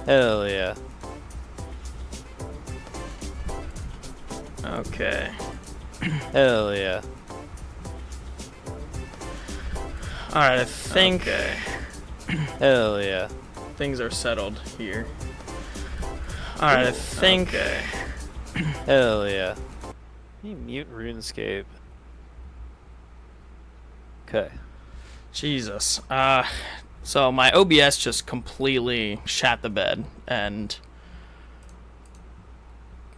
Hell yeah. Okay. Hell yeah. Alright, I think Hell yeah. things are settled here. Alright, I think Hell yeah. Can you mute RuneScape? Okay. Jesus. So my OBS just completely shat the bed, and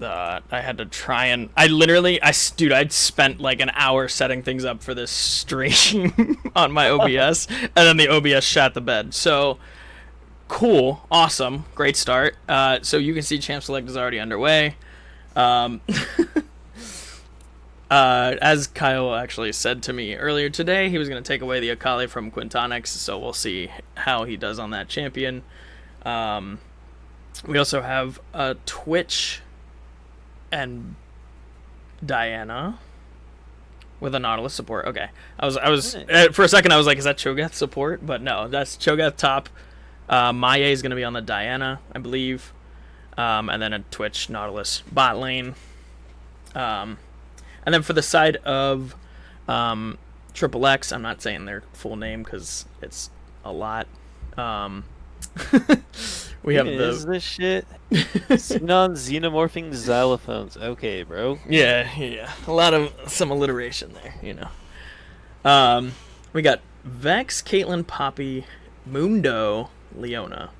I had to try and I'd spent like an hour setting things up for this stream on my OBS, and then the OBS shat the bed. So cool, awesome, great start. So you can see Champ Select is already underway. Um, as Kyle actually said to me earlier today, he was going to take away the Akali from Quintonix, so we'll see how he does on that champion. We also have a Twitch and Diana with a Nautilus support. Okay, I was for a second I was like, is that Cho'Gath support? But no, that's Cho'Gath top. Maya is going to be on the Diana, I believe, and then a Twitch Nautilus bot lane. And then for the side of XXX, I'm not saying their full name because it's a lot. We have Is this shit? Xenon xenomorphing xylophones. Okay, bro. Yeah. Some alliteration there, you know. We got Vex, Caitlyn, Poppy, Mundo, Leona.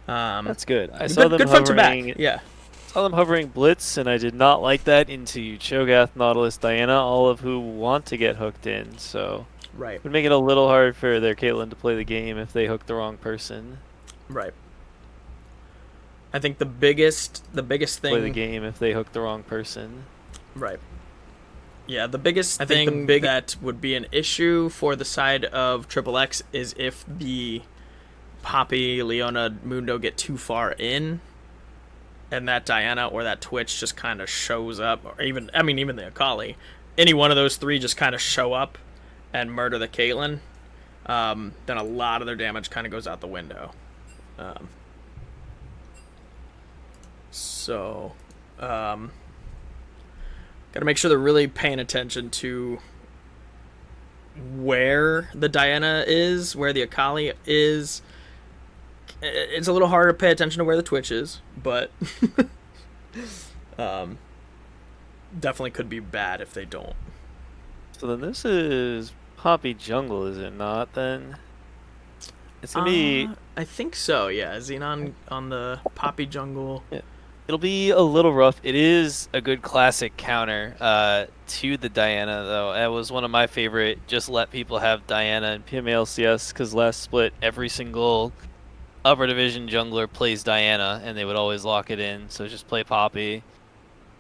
That's good. I saw them good front to back. hovering. Yeah. Saw them hovering Blitz, and I did not like that into Cho'Gath, Nautilus, Diana, all of who want to get hooked in. So Right. it would make it a little hard for their Caitlyn to play the game if they hook the wrong person. Right. I think the biggest thing. Play the game if they hook the wrong person. Right. Yeah, the biggest thing that would be an issue for the side of XXX is if the Poppy, Leona, Mundo get too far in, and that Diana or that Twitch just kind of shows up, or even the Akali. Any one of those three just kind of show up and murder the Caitlyn, then a lot of their damage kind of goes out the window. Got to make sure they're really paying attention to where the Diana is, where the Akali is. It's a little harder to pay attention to where the Twitch is, but definitely could be bad if they don't. So then this is Poppy Jungle, is it not, then? It's going to be... I think so, yeah. Xenon on the Poppy Jungle. Yeah. It'll be a little rough. It is a good classic counter to the Diana, though. It was one of my favorite, just let people have Diana and PMALCS, because last split, every single upper division jungler plays Diana, and they would always lock it in, so just play Poppy.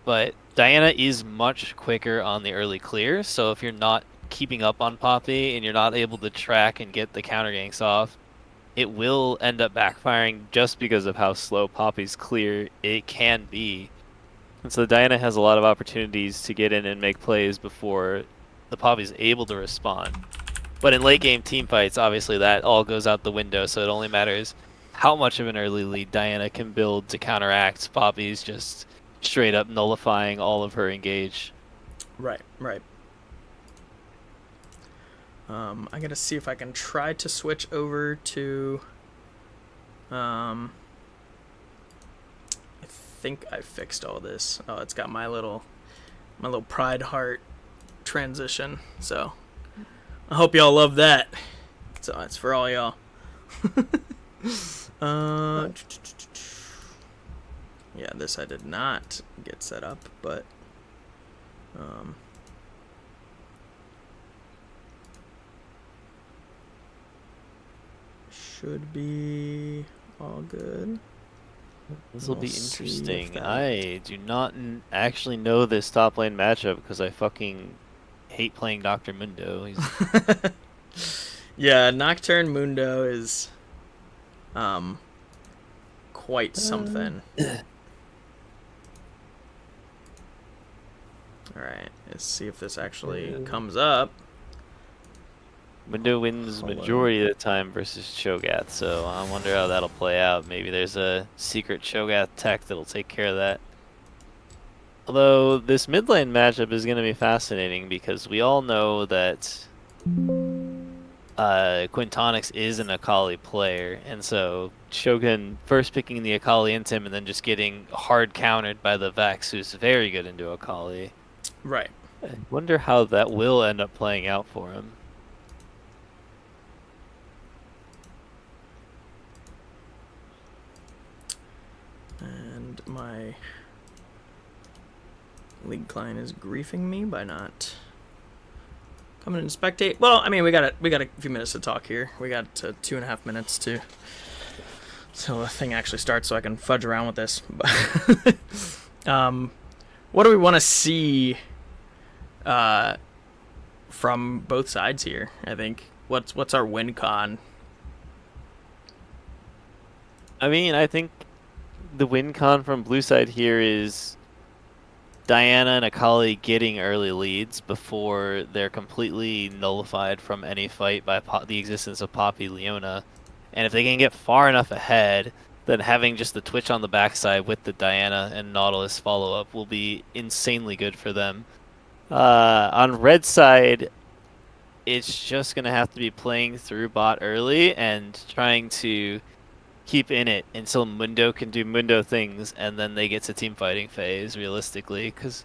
But Diana is much quicker on the early clear, so if you're not keeping up on Poppy and you're not able to track and get the counter ganks off, it will end up backfiring just because of how slow Poppy's clear it can be. And so Diana has a lot of opportunities to get in and make plays before the Poppy's able to respond. But in late game team fights, obviously that all goes out the window, so it only matters how much of an early lead Diana can build to counteract Poppy's just straight up nullifying all of her engage. Right. I gotta see if I can try to switch over to. I think I fixed all this. Oh, it's got my little Pride Heart transition. So I hope y'all love that. So it's for all y'all. Yeah, this I did not get set up, but should be all good. This will be interesting. I do not actually know this top lane matchup because I fucking hate playing Dr. Mundo. Yeah, Nocturne Mundo is quite something. Alright, let's see if this actually comes up. Mundo wins Hello. majority of the time versus Cho'Gath, so I wonder how that'll play out. Maybe there's a secret Cho'Gath tech that'll take care of that. Although this mid lane matchup is going to be fascinating because we all know that Quintonix is an Akali player, and so Shogun first picking the Akali into him and then just getting hard countered by the Vex, who's very good into Akali. Right. I wonder how that will end up playing out for him. And my league client is griefing me by not coming in to spectate. Well, I mean, we got a few minutes to talk here. We got 2.5 minutes to till the thing actually starts, so I can fudge around with this. What do we want to see from both sides here? I think what's our win con? I mean, I think the win con from blue side here is Diana and Akali getting early leads before they're completely nullified from any fight by the existence of Poppy Leona. And if they can get far enough ahead, then having just the Twitch on the backside with the Diana and Nautilus follow-up will be insanely good for them. On red side, it's just going to have to be playing through bot early and trying to keep in it until Mundo can do Mundo things, and then they get to team fighting phase, realistically, because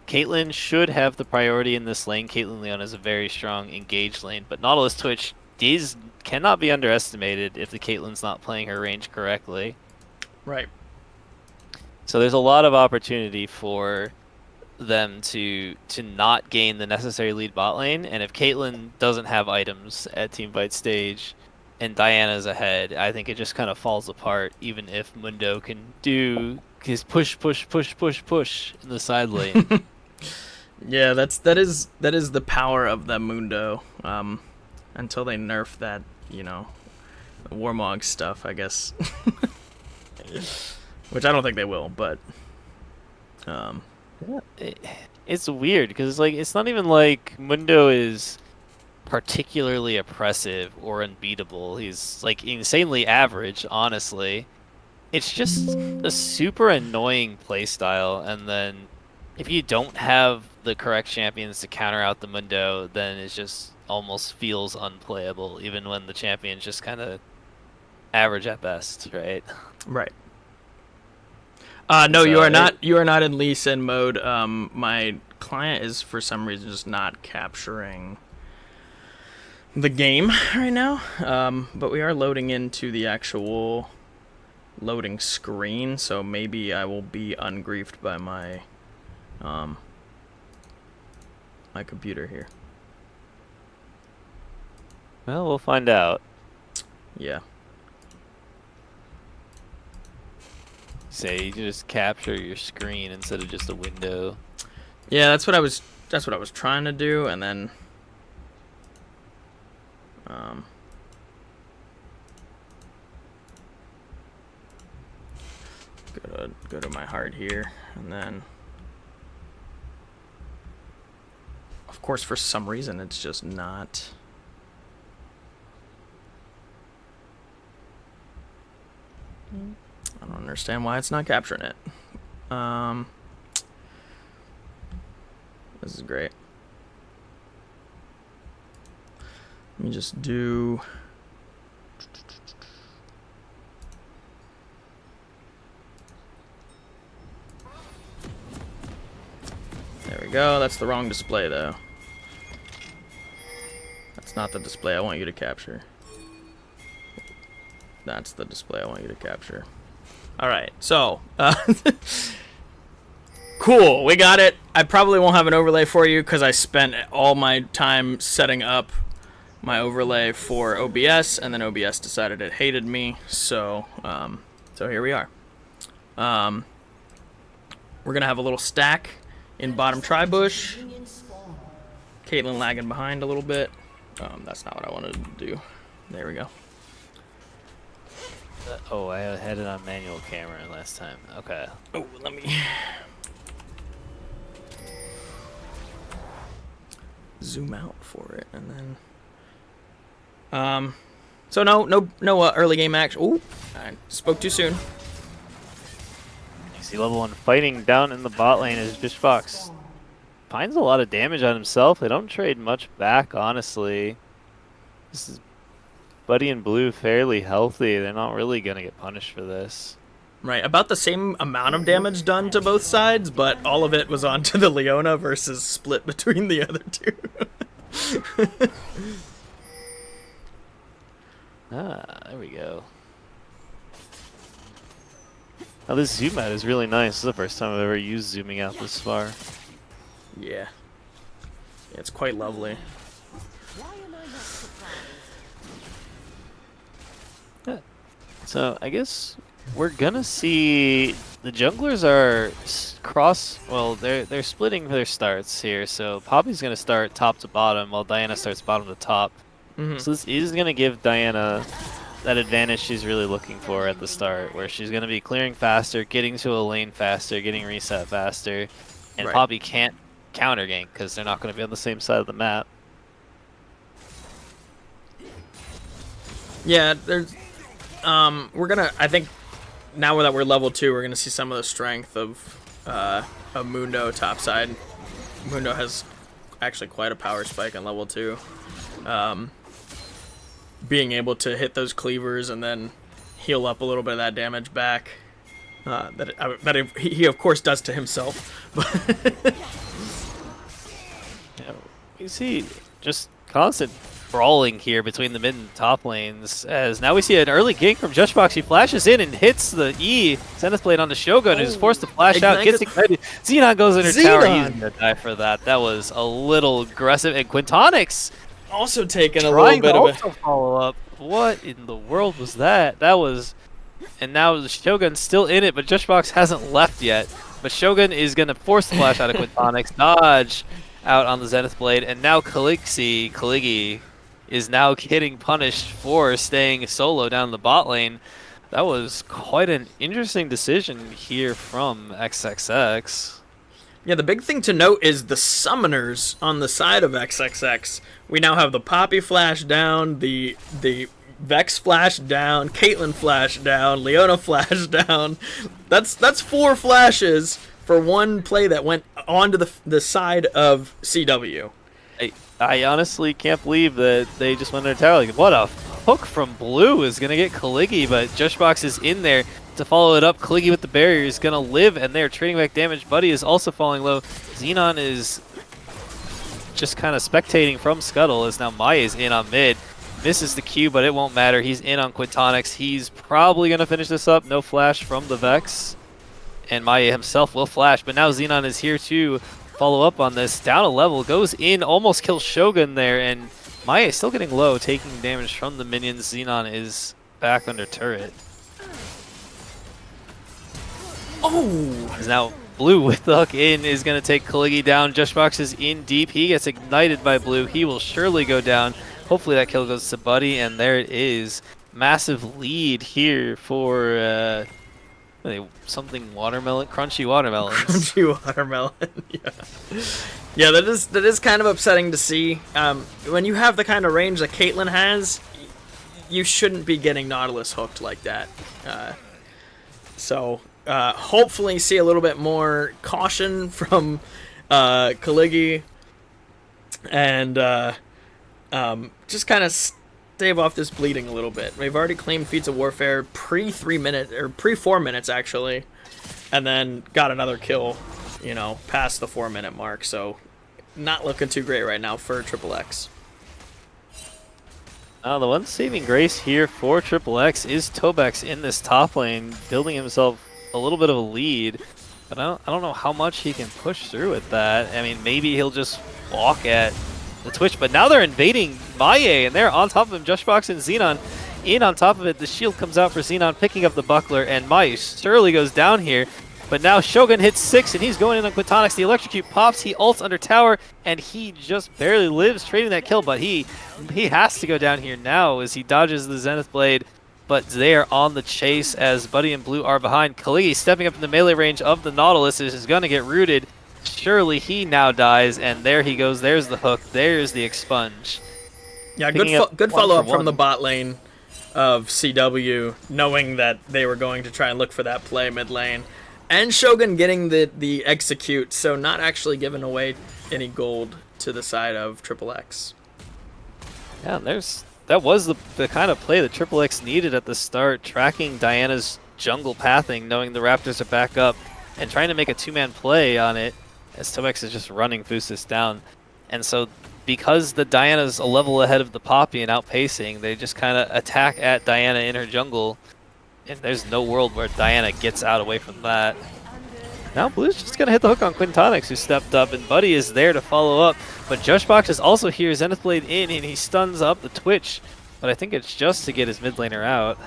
Caitlyn should have the priority in this lane. Caitlyn Leon is a very strong engaged lane, but Nautilus Twitch cannot be underestimated if the Caitlyn's not playing her range correctly. Right. So there's a lot of opportunity for them to not gain the necessary lead bot lane, and if Caitlyn doesn't have items at teamfight stage and Diana's ahead, I think it just kind of falls apart, even if Mundo can do his push in the side lane. Yeah, that is the power of the Mundo. Until they nerf that, Warmog stuff, I guess. Which I don't think they will, but it's weird because it's not even like Mundo is particularly oppressive or unbeatable. He's insanely average, honestly. It's just a super annoying playstyle, and then if you don't have the correct champions to counter out the Mundo, then it just almost feels unplayable, even when the champion's just kind of average at best, right? Right. No, you are not. You are not in Lee Sin mode. My client is for some reason just not capturing the game right now. But we are loading into the actual loading screen, so maybe I will be ungriefed by my my computer here. Well, we'll find out. Yeah. Say you just capture your screen instead of just a window. Yeah, that's what I was trying to do, and then go to my heart here, and then of course for some reason it's just not. I don't understand why it's not capturing it. This is great. Let me just do. There we go. That's the wrong display, though. That's not the display I want you to capture. That's the display I want you to capture. Alright, so, cool, we got it. I probably won't have an overlay for you because I spent all my time setting up my overlay for OBS, and then OBS decided it hated me, so here we are. We're going to have a little stack in bottom tri-bush. Caitlyn lagging behind a little bit. That's not what I wanted to do. There we go. Oh, I had it on manual camera last time. Okay. Oh, let me zoom out for it, and then So no early game action. Ooh, I spoke too soon. You see level 1 fighting down in the bot lane as Fishbox finds a lot of damage on himself. They don't trade much back, honestly. This is Buddy and Blue fairly healthy. They're not really going to get punished for this. Right, about the same amount of damage done to both sides, but all of it was onto the Leona versus split between the other two. There we go. Now this zoom out is really nice. This is the first time I've ever used zooming out this far. Yeah. It's quite lovely. Yeah. So I guess we're gonna see the junglers are well, they're splitting their starts here. So Poppy's gonna start top to bottom while Diana starts bottom to top. So this is gonna give Diana that advantage she's really looking for at the start, where she's gonna be clearing faster, getting to a lane faster, getting reset faster, and Poppy can't counter gank because they're not gonna be on the same side of the map. Yeah, there's I think now that we're level 2, we're gonna see some of the strength of Mundo topside. Mundo has actually quite a power spike on level 2. Being able to hit those cleavers and then heal up a little bit of that damage back. That he of course does to himself. Yeah, you see just constant brawling here between the mid and top lanes, as now we see an early gank from Jushbox. He flashes in and hits the E. Zenith Blade on the Shogun, who's forced to flash out, gets ignited. Xenon goes under tower. He's gonna die for that. That was a little aggressive. And Quintonix also taking a little bit of a follow up. What in the world was that? That was, and now the Shogun's still in it, but Jushbox hasn't left yet. But Shogun is gonna force the flash out of Quintonix, dodge out on the Zenith Blade, and now Kaligi is now getting punished for staying solo down the bot lane. That was quite an interesting decision here from XXX. Yeah, the big thing to note is the summoners on the side of XXX. We now have the Poppy flash down, the Vex flash down, Caitlyn flash down, Leona flash down. That's 4 flashes for one play that went onto the side of CW. I honestly can't believe that they just went under tower. Like, what a hook from Blue is going to get Kaligi, but Jushbox is in there to follow it up. Kaligi with the barrier is going to live, and they're trading back damage. Buddy is also falling low. Xenon is just kind of spectating from Scuttle, as now Maya is in on mid. Misses the Q, but it won't matter. He's in on Quintonix. He's probably going to finish this up. No flash from the Vex, and Maya himself will flash, but now Xenon is here too. Follow up on this, down a level, goes in, almost kills Shogun there, and Maya is still getting low, taking damage from the minions. Xenon is back under turret. Oh! As now Blue with the hook in is going to take Kaligi down. Jushbox is in deep. He gets ignited by Blue. He will surely go down. Hopefully that kill goes to Buddy, and there it is. Massive lead here for something watermelon, crunchy watermelons. Crunchy watermelon, yeah. Yeah, that is kind of upsetting to see. When you have the kind of range that Caitlyn has, you shouldn't be getting Nautilus hooked like that. So hopefully see a little bit more caution from Kaligi, and just kind of stave off this bleeding a little bit. We've already claimed feats of warfare pre-3 minutes, or pre-4 minutes actually, and then got another kill, past the 4-minute mark. So not looking too great right now for XXX. The one saving grace here for XXX is Tobex in this top lane, building himself a little bit of a lead, but I don't know how much he can push through with that. I mean, maybe he'll just walk at the Twitch, but now they're invading Maye, and they're on top of him. Jushbox and Xenon in on top of it. The shield comes out for Xenon, picking up the buckler, and Maye surely goes down here. But now Shogun hits 6, and he's going in on Quintonix. The electrocute pops, he ults under tower, and he just barely lives trading that kill, but he has to go down here now as he dodges the Zenith Blade. But they are on the chase as Buddy and Blue are behind. Kaligi stepping up in the melee range of the Nautilus is going to get rooted. Surely he now dies, and there he goes. There's the hook. There's the expunge. Yeah, picking up good one follow for up from the one. bot lane of CW, knowing that they were going to try and look for that play mid lane, and Shogun getting the execute, so not actually giving away any gold to the side of XXX. Yeah, that was the kind of play that XXX needed at the start, tracking Diana's jungle pathing, knowing the Raptors are back up, and trying to make a two-man play on it, as Tobex is just running Fusis down. And so, because the Diana's a level ahead of the Poppy and outpacing, they just kind of attack at Diana in her jungle, and there's no world where Diana gets out away from that. Now Blue's just going to hit the hook on Quintonix, who stepped up, and Buddy is there to follow up. But Jushbox is also here, Zenith Blade in, and he stuns up the Twitch. But I think it's just to get his mid laner out.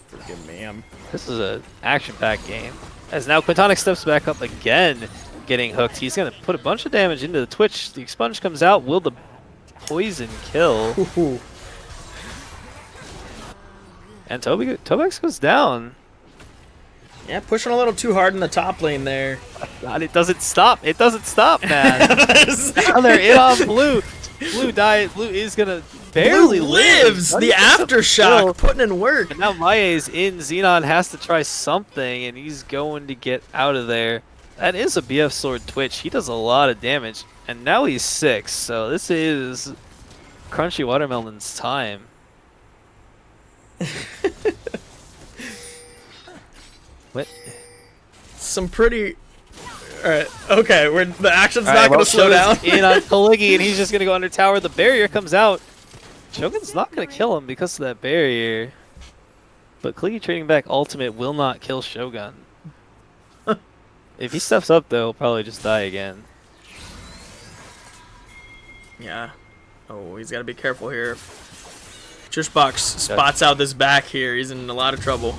Forgive me, This is an action-packed game. As now Quintonix steps back up again, getting hooked. He's going to put a bunch of damage into the Twitch. The expunge comes out. Will the poison kill? Ooh. And Tobex goes down. Yeah, pushing a little too hard in the top lane there. God, it doesn't stop. It doesn't stop, man. Now they're in on Blue. Blue is gonna barely Blue lives. The aftershock putting in work. And now Maie's in. Xenon has to try something, and he's going to get out of there. That is a BF Sword Twitch. He does a lot of damage, and now he's 6. So this is Crunchy Watermelon's time. What? Some pretty. All right. Okay. The action's All not right, going to slow down. In on Kaligi, and he's just gonna go under tower. The barrier comes out. Shogun's not gonna kill him because of that barrier. But Kaligi trading back ultimate will not kill Shogun. If he steps up, though, he'll probably just die again. Yeah. Oh, he's got to be careful here. Jushbox spots out this back here. He's in a lot of trouble.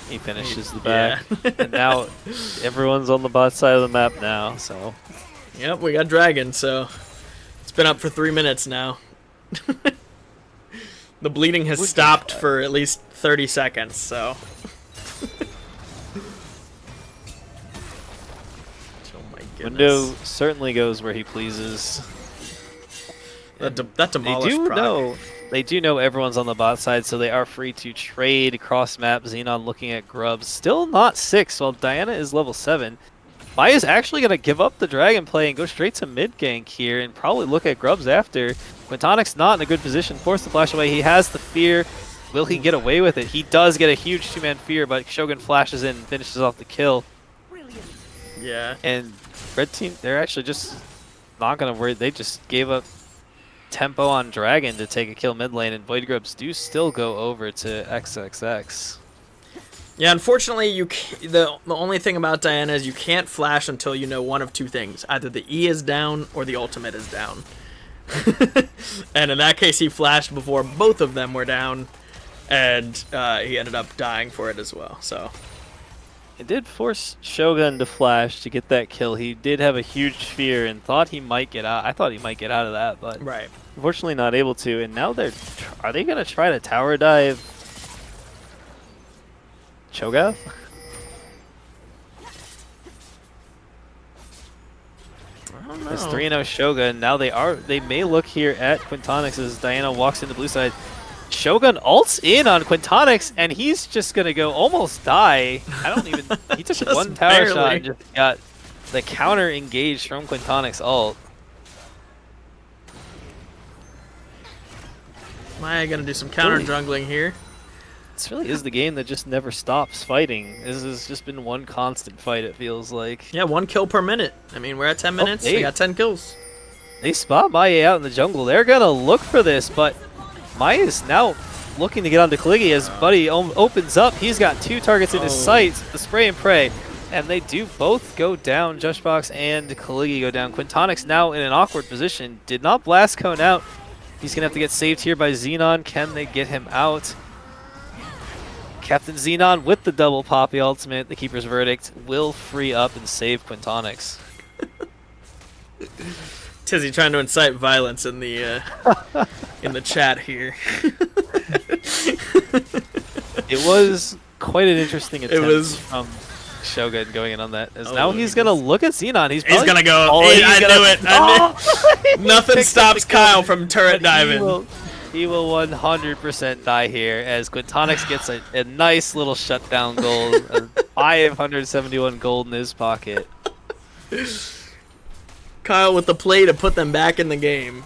He finishes the back. Yeah. And now everyone's on the bot side of the map now, so. Yep, we got Dragon, so it's been up for 3 minutes now. The bleeding has stopped for at least 30 seconds, so. Oh my goodness. Window certainly goes where he pleases. That demolished proc. They do know everyone's on the bot side, so they are free to trade cross-map. Xenon looking at Grubs. Still not 6, while Diana is level 7. Maia's actually going to give up the dragon play and go straight to mid-gank here and probably look at Grubs after. Quintonix not in a good position. Forced to flash away. He has the fear. Will he get away with it? He does get a huge two-man fear, but Shogun flashes in and finishes off the kill. Yeah. And red team, they're actually just not going to worry. They just gave up tempo on Dragon to take a kill mid lane, and Void Grubs do still go over to XXX. Yeah, unfortunately, the only thing about Diana is you can't flash until you know one of two things. Either the E is down or the ultimate is down. And in that case, he flashed before both of them were down, and he ended up dying for it as well. So It did force Shogun to flash to get that kill. He did have a huge fear and thought he might get out. I thought he might get out of that, but right. Unfortunately not able to. And now are they going to try to tower dive Cho'Gath? I don't know. It's 3-0 Shogun. Now they may look here at Quintonix as Diana walks in the blue side. Shogun ults in on Quintonix, and he's just going to go almost die. He took one tower barely. shot and just got the counter engaged from Quintonix ult. Maya gonna do some counter jungling here. This really is the game that just never stops fighting. This has just been one constant fight, it feels like. Yeah, 1 kill per minute. I mean, we're at 10 minutes. They got 10 kills. They spot Maya out in the jungle. They're going to look for this, but Maya is now looking to get onto Kaligi as Buddy opens up. He's got 2 targets in his sights, the spray and pray. And they do both go down. Jushbox and Kaligi go down. Quintonix now in an awkward position. Did not blast cone out. He's going to have to get saved here by Xenon. Can they get him out? Captain Xenon with the double Poppy ultimate. The Keeper's Verdict will free up and save Quintonix. Tizzy trying to incite violence in the chat here. It was quite an interesting attempt from Shogun going in on that. As Oh, now he's going to look at Xenon. He's gonna go. I knew it. I knew. Nothing stops Kyle from turret diving. He will 100% die here as Quintonix gets a nice little shutdown gold. 571 gold in his pocket. Kyle with the play to put them back in the game.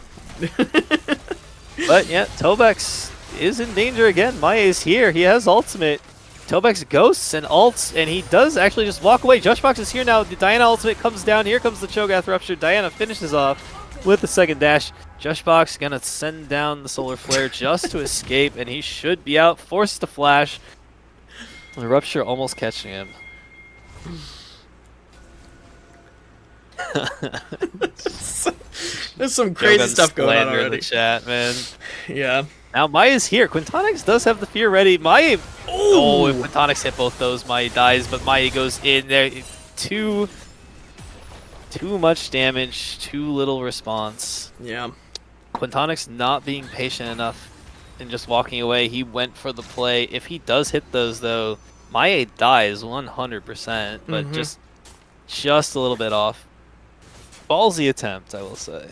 But yeah, Tobex is in danger again. Maya is here. He has ultimate. Tobex ghosts and ults, and he does actually just walk away. Joshbox is here now. The Diana ultimate comes down. Here comes the Cho'Gath Rupture. Diana finishes off with the second dash. Joshbox gonna send down the Solar Flare just to escape, and he should be out. Forced to flash. The Rupture almost catching him. There's some crazy stuff going on already. In the chat, man. Yeah. Now Maya's here. Quintonix does have the fear ready. Maya. Oh, if Quintonix hit both those, Maya dies, but Maya goes in there. Too much damage, too little response. Yeah. Quintonix not being patient enough and just walking away. He went for the play. If he does hit those, though, Maya dies 100%, but just a little bit off. Ballsy attempt, I will say.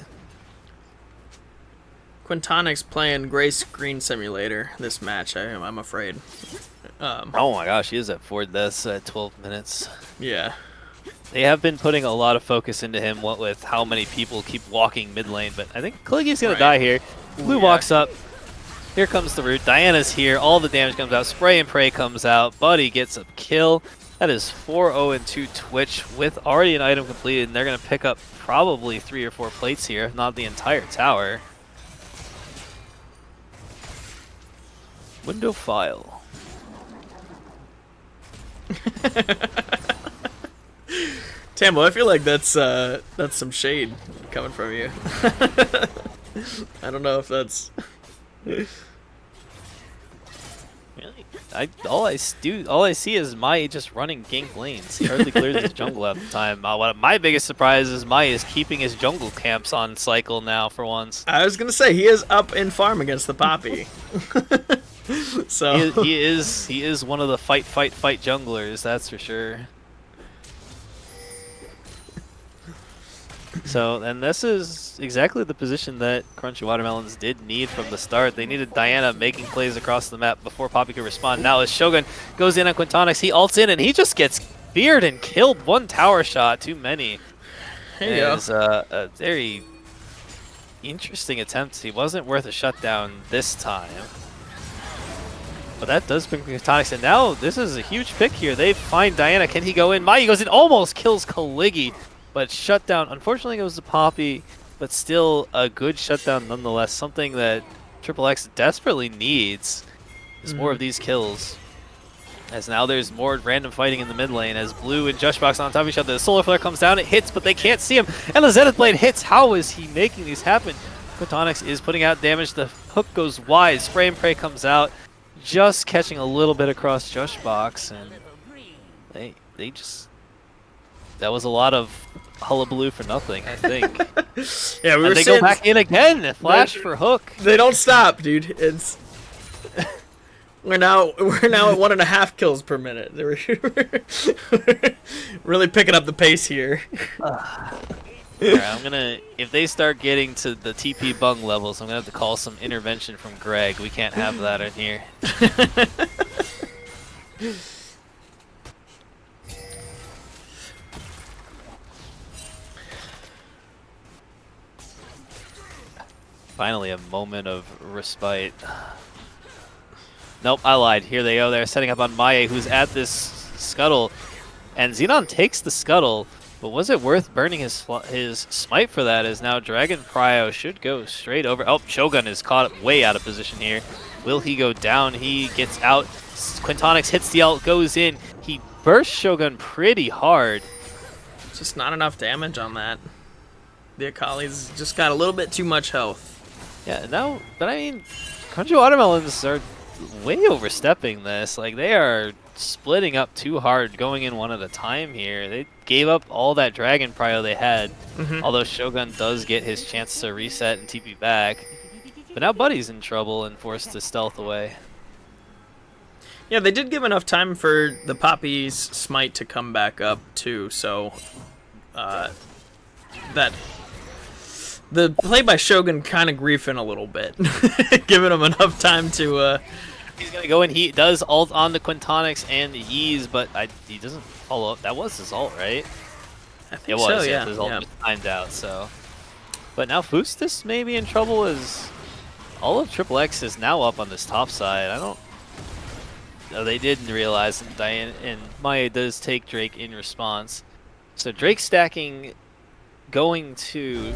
Quintonix playing Gray Screen Simulator this match, I'm afraid. Oh my gosh, he is at 4 deaths at 12 minutes. Yeah. They have been putting a lot of focus into him, what with how many people keep walking mid lane, but I think Caliggy's going to die here. Blue walks up. Here comes the root. Diana's here. All the damage comes out. Spray and Pray comes out. Buddy gets a kill. That is 4-0-2 Twitch with already an item completed, and they're going to pick up probably 3 or 4 plates here, if not the entire tower. Window file. Tambo, I feel like that's some shade coming from you. I don't know if that's really. All I see is Mai just running gank lanes. He hardly clears his jungle at the time. My biggest surprise is Mai is keeping his jungle camps on cycle now for once. I was gonna say he is up in farm against the Poppy. So he is one of the fight junglers, that's for sure. So, and this is exactly the position that Crunchy Watermelons did need from the start. They needed Diana making plays across the map before Poppy could respond. Now as Shogun goes in on Quintonix, he ults in and he just gets feared and killed. One tower shot, too many. There you go. It was a very interesting attempt. He wasn't worth a shutdown this time. But that does bring Quintonix, and now this is a huge pick here. They find Diana. Can he go in? Mai goes in, almost kills Caliggy. But shutdown, unfortunately, goes to Poppy, but still a good shutdown nonetheless. Something that XXX desperately needs is more of these kills. As now there's more random fighting in the mid lane as Blue and Joshbox on top of each other. The Solar Flare comes down, it hits, but they can't see him. And the Zenith Blade hits. How is he making these happen? Quintonix is putting out damage. The hook goes wide. Spray and Pray comes out, just catching a little bit across Joshbox, and they just... That was a lot of hullabaloo for nothing, I think. Yeah, they go back in again. Flash for hook. They don't stop, dude. It's we're now at 1.5 kills per minute. We're really picking up the pace here. Right, I'm gonna, if they start getting to the TP bung levels, I'm gonna have to call some intervention from Greg. We can't have that in here. Finally, a moment of respite. Nope, I lied. Here they go. They're setting up on Maya, who's at this scuttle. And Xenon takes the scuttle, but was it worth burning his smite for that, as now Dragon Prio should go straight over. Oh, Shogun is caught way out of position here. Will he go down? He gets out. Quintonix hits the ult, goes in. He bursts Shogun pretty hard. Just not enough damage on that. The Akali's just got a little bit too much health. Yeah, no, but I mean, Crunchy Watermelons are way overstepping this. Like, they are splitting up too hard, going in one at a time here. They gave up all that Dragon Prio they had, although Shogun does get his chance to reset and TP back. But now Buddy's in trouble and forced to stealth away. Yeah, they did give enough time for the Poppy's smite to come back up too, so that the play by Shogun kind of griefing a little bit, giving him enough time to. He's gonna go in. He does ult on the Quintonix and the Yeez, but he doesn't follow up. That was his ult, right? I think It was. so, Yeah, yeah. his ult just timed out. So, but now Fustus may be in trouble as all of XXX is now up on this top side. I don't. No, they didn't realize that Diana and Maya does take Drake in response. So Drake stacking, going to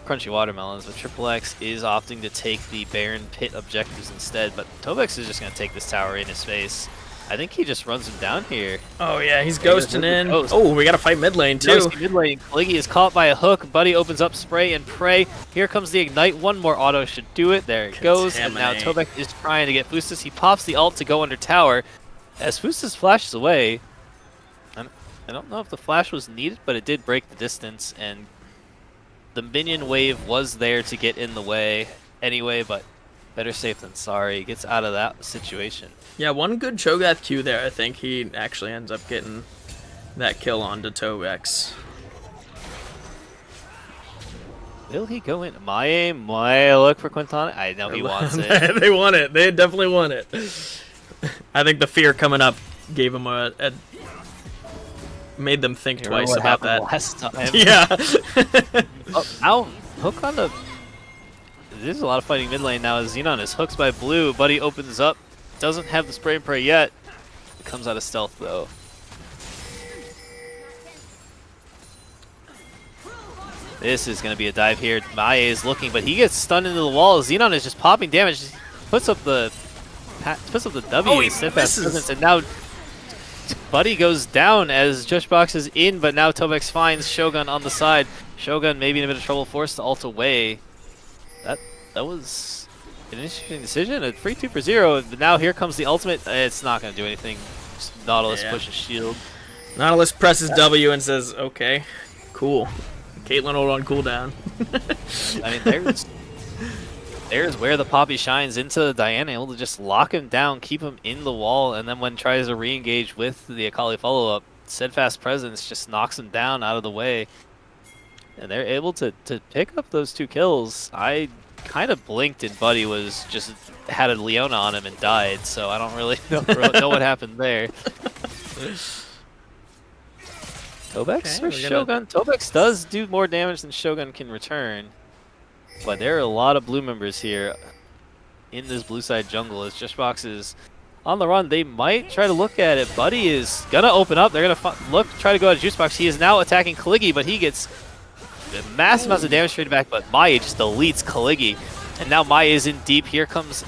Crunchy Watermelons, but XXX is opting to take the Baron Pit objectives instead. But Tobex is just going to take this tower in his face. I think he just runs him down here. Oh yeah, he's ghosting in. Ghost. Oh, we got to fight mid lane too. Mid lane, Caliggy is caught by a hook. Buddy opens up spray and pray. Here comes the ignite. One more auto should do it. There it goes. And now Tobex is trying to get Fustus. He pops the ult to go under tower. As Fustus flashes away, I don't know if the flash was needed, but it did break the distance. And the minion wave was there to get in the way anyway, but better safe than sorry. He gets out of that situation. Yeah, one good Cho'Gath Q there. I think he actually ends up getting that kill onto Tobex. Will he go in? Maya, look for Quinton. I know he wants it. They want it. They definitely want it. I think the fear coming up gave him a made them think twice about that. Last time. Yeah. Oh, now hook on the. There's a lot of fighting mid lane now. As Xenon is hooked by blue. Buddy opens up. Doesn't have the spray and pray yet. It comes out of stealth though. This is going to be a dive here. Maya is looking, but he gets stunned into the wall. Xenon is just popping damage. Puts up the W. Oh, he misses. And now Buddy goes down as Jushbox is in, but now Tobex finds Shogun on the side. Shogun maybe in a bit of trouble, forced to ult away. That was an interesting decision. A free 2 for 0, but now here comes the ultimate. It's not going to do anything. Just Nautilus pushes shield. Nautilus presses W and says, okay, cool. Caitlyn hold on cooldown. I mean, there's where the Poppy shines into Diana, able to just lock him down, keep him in the wall, and then when tries to re-engage with the Akali follow-up, Steadfast Presence just knocks him down out of the way. And they're able to pick up those 2 kills. I kind of blinked and Buddy was just had a Leona on him and died, so I don't really know what happened there. Tobex or Shogun? Tobex does do more damage than Shogun can return. But there are a lot of blue members here in this blue side jungle. As Jushbox is on the run, they might try to look at it. Buddy is going to open up. They're going to try to go at Juicebox. He is now attacking Caliggy, but he gets massive amounts of damage straight back. But Maya just deletes Caliggy. And now Maya is in deep. Here comes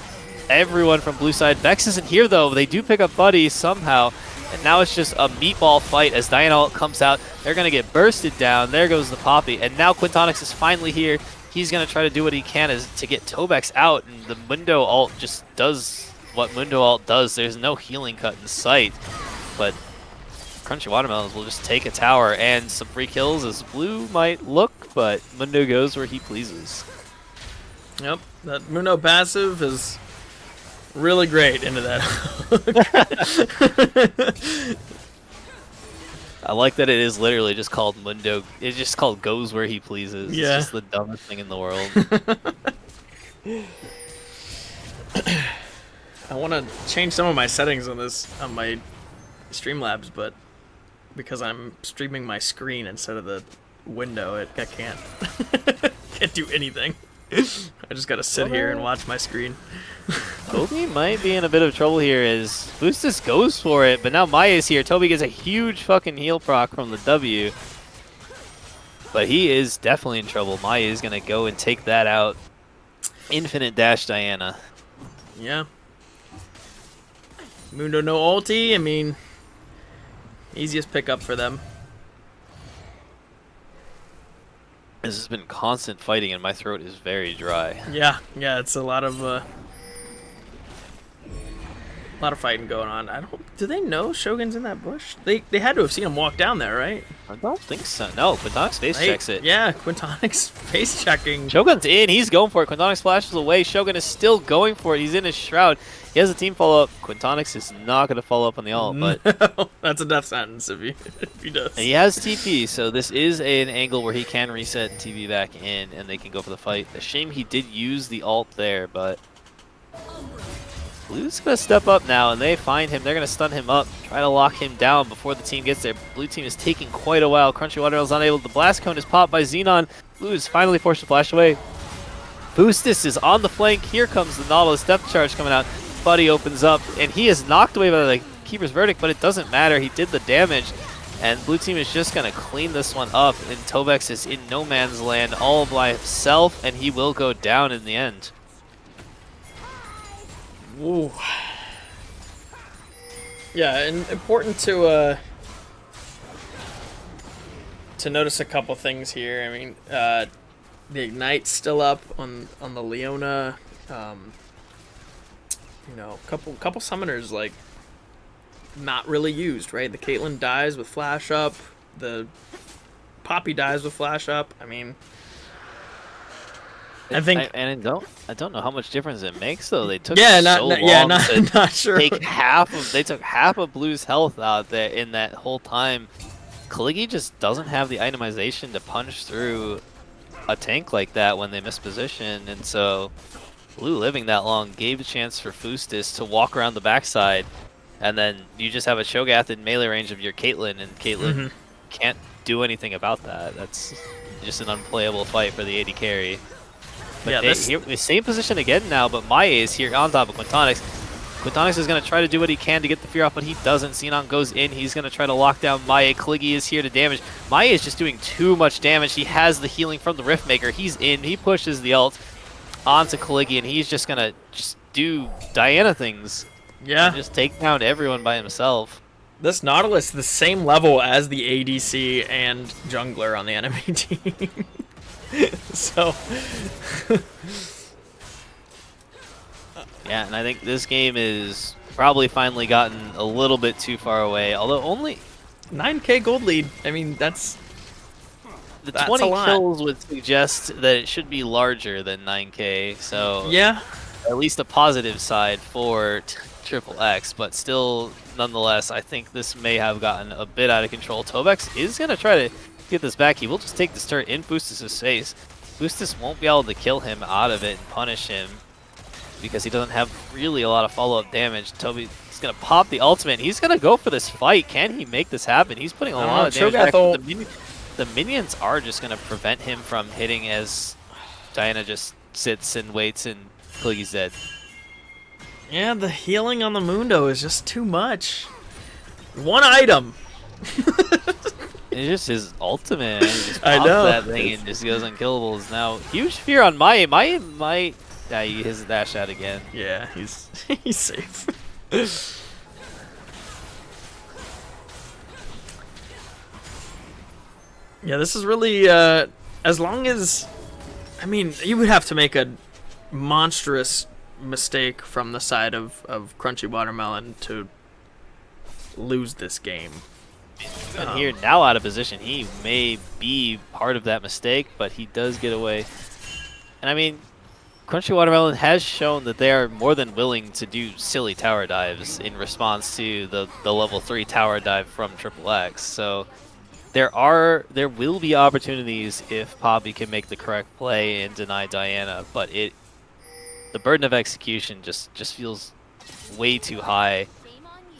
everyone from blue side. Vex isn't here, though. They do pick up Buddy somehow. And now it's just a meatball fight as Diana comes out. They're going to get bursted down. There goes the Poppy. And now Quintonix is finally here. He's going to try to do what he can to get Tobex out. And the Mundo ult just does what Mundo ult does. There's no healing cut in sight. But Crunchy Watermelons will just take a tower and some free kills as blue might look. But Mundo goes where he pleases. Yep, that Mundo passive is really great into that. I like that it is literally just called Mundo. It's just called goes where he pleases. Yeah. It's just the dumbest thing in the world. I want to change some of my settings on my Streamlabs, but because I'm streaming my screen instead of the window, I can't do anything. I just gotta sit here and watch my screen. Toby might be in a bit of trouble here as Boostus goes for it, but now Maya's here. Toby gets a huge fucking heal proc from the W. But he is definitely in trouble. Maya is going to go and take that out. Infinite dash Diana. Yeah. Mundo no ulti, I mean, easiest pickup for them. This has been constant fighting and my throat is very dry. Yeah, it's a lot of fighting going on. Do they know Shogun's in that bush? They had to have seen him walk down there, right? I don't think so. No, Quintonix face checks it. Yeah, Quintonix face checking. Shogun's in. He's going for it. Quintonix flashes away. Shogun is still going for it. He's in his shroud. He has a team follow up. Quintonix is not going to follow up on the ult, but No, that's a death sentence if he does. he has TP, so this is an angle where he can reset and TP back in, and they can go for the fight. A shame he did use the ult there, but Blue's going to step up now, and they find him. They're going to stun him up, try to lock him down before the team gets there. Blue team is taking quite a while. Crunchy Watermelon's unable. The blast cone is popped by Xenon. Blue is finally forced to flash away. Boostis is on the flank. Here comes the Nautilus depth charge coming out. Buddy opens up, and he is knocked away by the Keeper's Verdict, but it doesn't matter. He did the damage, and Blue team is just going to clean this one up, and Tobex is in no man's land all by himself, and he will go down in the end. Ooh. Yeah, and important to notice a couple things here. I mean, the Ignite's still up on the Leona. You know, couple summoners like not really used, right? The Caitlyn dies with flash up. The Poppy dies with flash up. I mean, I think, I don't know how much difference it makes though. They took not sure. They took half of Blue's health out there in that whole time. Caliggi just doesn't have the itemization to punch through a tank like that when they miss position, and so Blue living that long gave a chance for Fustis to walk around the backside, and then you just have a Cho'Gath in melee range of your Caitlyn, and Caitlyn can't do anything about that. That's just an unplayable fight for the AD carry. But yeah, here, same position again now, but Maie is here on top of Quintonix. Quintonix is going to try to do what he can to get the fear off, but he doesn't. Xenon goes in. He's going to try to lock down Maie. Caliggi is here to damage. Maie is just doing too much damage. He has the healing from the Riftmaker. He's in. He pushes the ult onto Caliggi, and he's just going to just do Diana things. Yeah. And just take down everyone by himself. This Nautilus the same level as the ADC and jungler on the enemy team. So... Yeah, and I think this game is probably finally gotten a little bit too far away, although only 9k gold lead. I mean, that's the 20 kills would suggest that it should be larger than 9k, so yeah, at least a positive side for XXX, but still, nonetheless, I think this may have gotten a bit out of control. Tobex is going to try to get this back. He will just take this turret in Boostis' face. Boostis won't be able to kill him out of it and punish him, because he doesn't have really a lot of follow-up damage. Toby is going to pop the ultimate. He's going to go for this fight. Can he make this happen? He's putting a lot of damage back. The minions are just going to prevent him from hitting as Diana just sits and waits and Caliggi's dead. Yeah, the healing on the Mundo is just too much. One item. It's just his ultimate. He just I know. that thing and just goes unkillables. Now, huge fear on Maie. Maie might... Yeah, he hits the dash out again. Yeah, he's safe. Yeah, this is really as long as, I mean, you would have to make a monstrous mistake from the side of Crunchy Watermelon to lose this game. And here, now out of position, he may be part of that mistake, but he does get away. And I mean, Crunchy Watermelon has shown that they are more than willing to do silly tower dives in response to the level 3 tower dive from XXX. So there will be opportunities if Poppy can make the correct play and deny Diana, but the burden of execution just feels way too high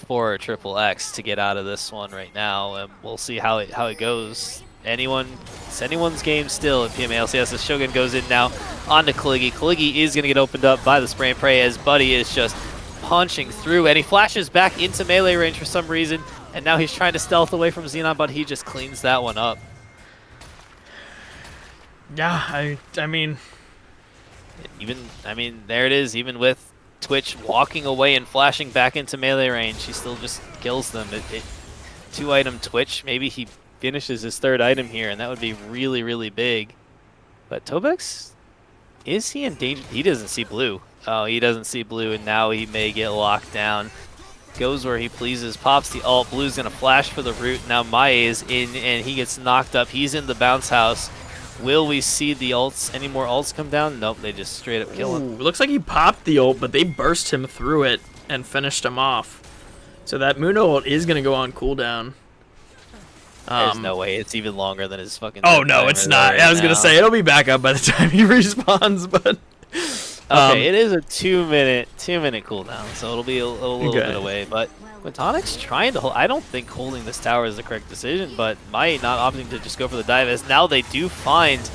for XXX to get out of this one right now, and we'll see how it goes. It's anyone's game still in PMALCS. As Shogun goes in now onto Caliggi. Caliggi is going to get opened up by the spray and pray as Buddy is just punching through, and he flashes back into melee range for some reason, and now he's trying to stealth away from Xenon, but he just cleans that one up. Yeah, I mean, there it is. Even with Twitch walking away and flashing back into melee range, he still just kills them. 2-item Twitch, maybe he finishes his 3rd item here, and that would be really, really big. But Tobex, is he in danger? He doesn't see blue. Oh, he doesn't see blue, and now he may get locked down. goes where he pleases, pops the ult. Blue's gonna flash for the root. Now Maie is in, and he gets knocked up. He's in the bounce house. Will we see the ults? Any more ults come down? Nope, they just straight up kill him. Looks like he popped the ult, but they burst him through it and finished him off. So that Mundo ult is gonna go on cooldown. There's no way it's even longer than his fucking. Oh no, it's not. I was gonna say it'll be back up by the time he respawns, but. Okay, it is a 2-minute cooldown, so it'll be a little bit away. But Quintonic's trying to hold. I don't think holding this tower is the correct decision, but Mai not opting to just go for the dive, as now they do find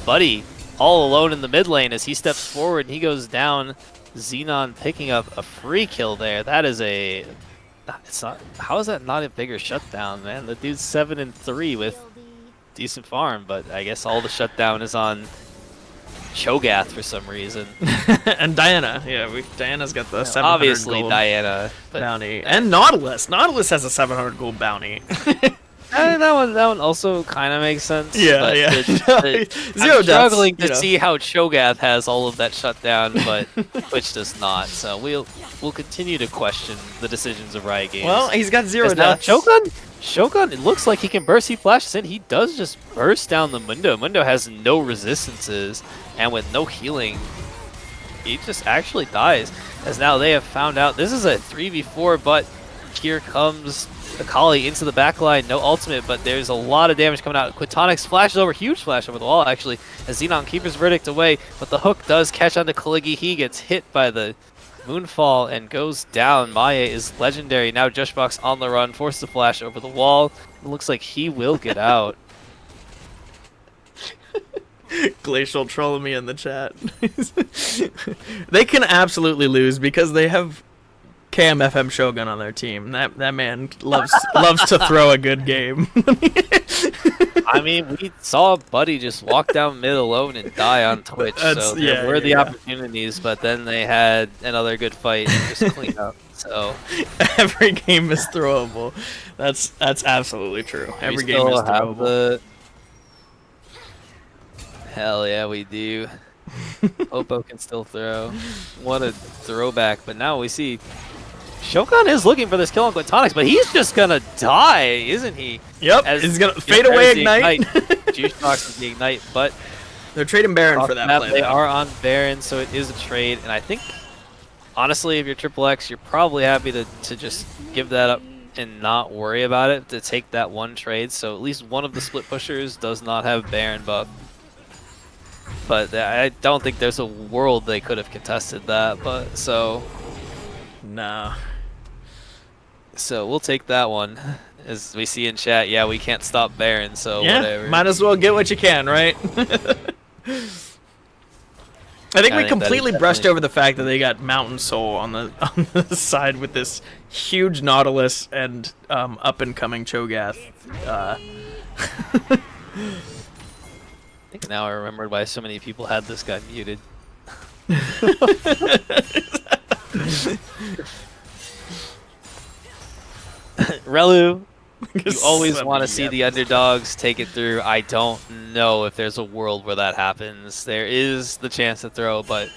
Buddy all alone in the mid lane as he steps forward and he goes down. Xenon picking up a free kill there. That is a. It's not. How is that not a bigger shutdown, man? The dude's 7-3 with decent farm, but I guess all the shutdown is on Cho'Gath for some reason. And Diana. Yeah, Diana's got the 700 obviously gold Diana bounty. And Nautilus. Nautilus has a 700 gold bounty. That one also kind of makes sense. Yeah, but yeah. I'm struggling to see how Cho'Gath has all of that shutdown, but Twitch does not. So we'll continue to question the decisions of Riot Games. Well, he's got 0 deaths. Shogun, it looks like he can burst. He flashes in. He does just burst down the Mundo. Mundo has no resistances, and with no healing, he just actually dies. As now they have found out this is a 3v4, but here comes Akali into the backline. No ultimate, but there's a lot of damage coming out. Quintonix flashes over, huge flash over the wall, actually, as Xenon keeps his verdict away, but the hook does catch onto Kaligi. He gets hit by the Moonfall and goes down. Maie is legendary. Now Jushbox on the run, forced to flash over the wall. It looks like he will get out. Glacial trolling me in the chat. They can absolutely lose because they have KMFM Shogun on their team. That man loves to throw a good game. I mean, we saw Buddy just walk down mid alone and die on Twitch, so there were the opportunities, but then they had another good fight and just clean up. So every game is throwable. That's absolutely true. Every game is throwable. Hell yeah, we do. Oppo can still throw. What a throwback! But now we see Shogun is looking for this kill on Quintonix, but he's just gonna die, isn't he? Yep, he's gonna fade away ignite. Juicebox is the ignite, but they're trading Baron for that play. They are on Baron, so it is a trade, and I think, honestly, if you're XXX, you're probably happy to just give that up and not worry about it, to take that one trade, so at least one of the split pushers does not have Baron buff. But I don't think there's a world they could have contested that, but so... Nah. So we'll take that one. As we see in chat, yeah, we can't stop Baron, so yeah, whatever. Might as well get what you can, right? I think we completely brushed over the fact that they got Mountain Soul on the side with this huge Nautilus and up-and-coming Cho'Gath. I think now I remembered why so many people had this guy muted. Relu, you always want to see the underdogs take it through. I don't know if there's a world where that happens. There is the chance to throw, but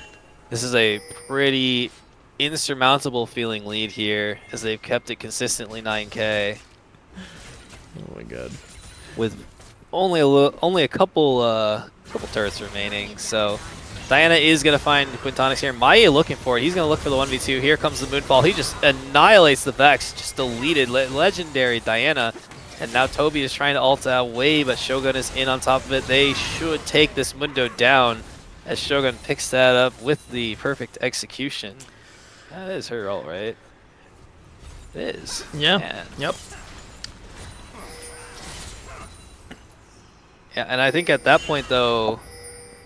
this is a pretty insurmountable feeling lead here, as they've kept it consistently 9K. Oh my god. With only a couple turrets remaining, so Diana is going to find Quintonix here. Maie looking for it. He's going to look for the 1v2. Here comes the Moonfall. He just annihilates the Vex. Just deleted legendary Diana. And now Toby is trying to ult away, but Shogun is in on top of it. They should take this Mundo down as Shogun picks that up with the perfect execution. That is her ult, right? It is. Yeah. Man. Yep. Yeah, and I think at that point, though,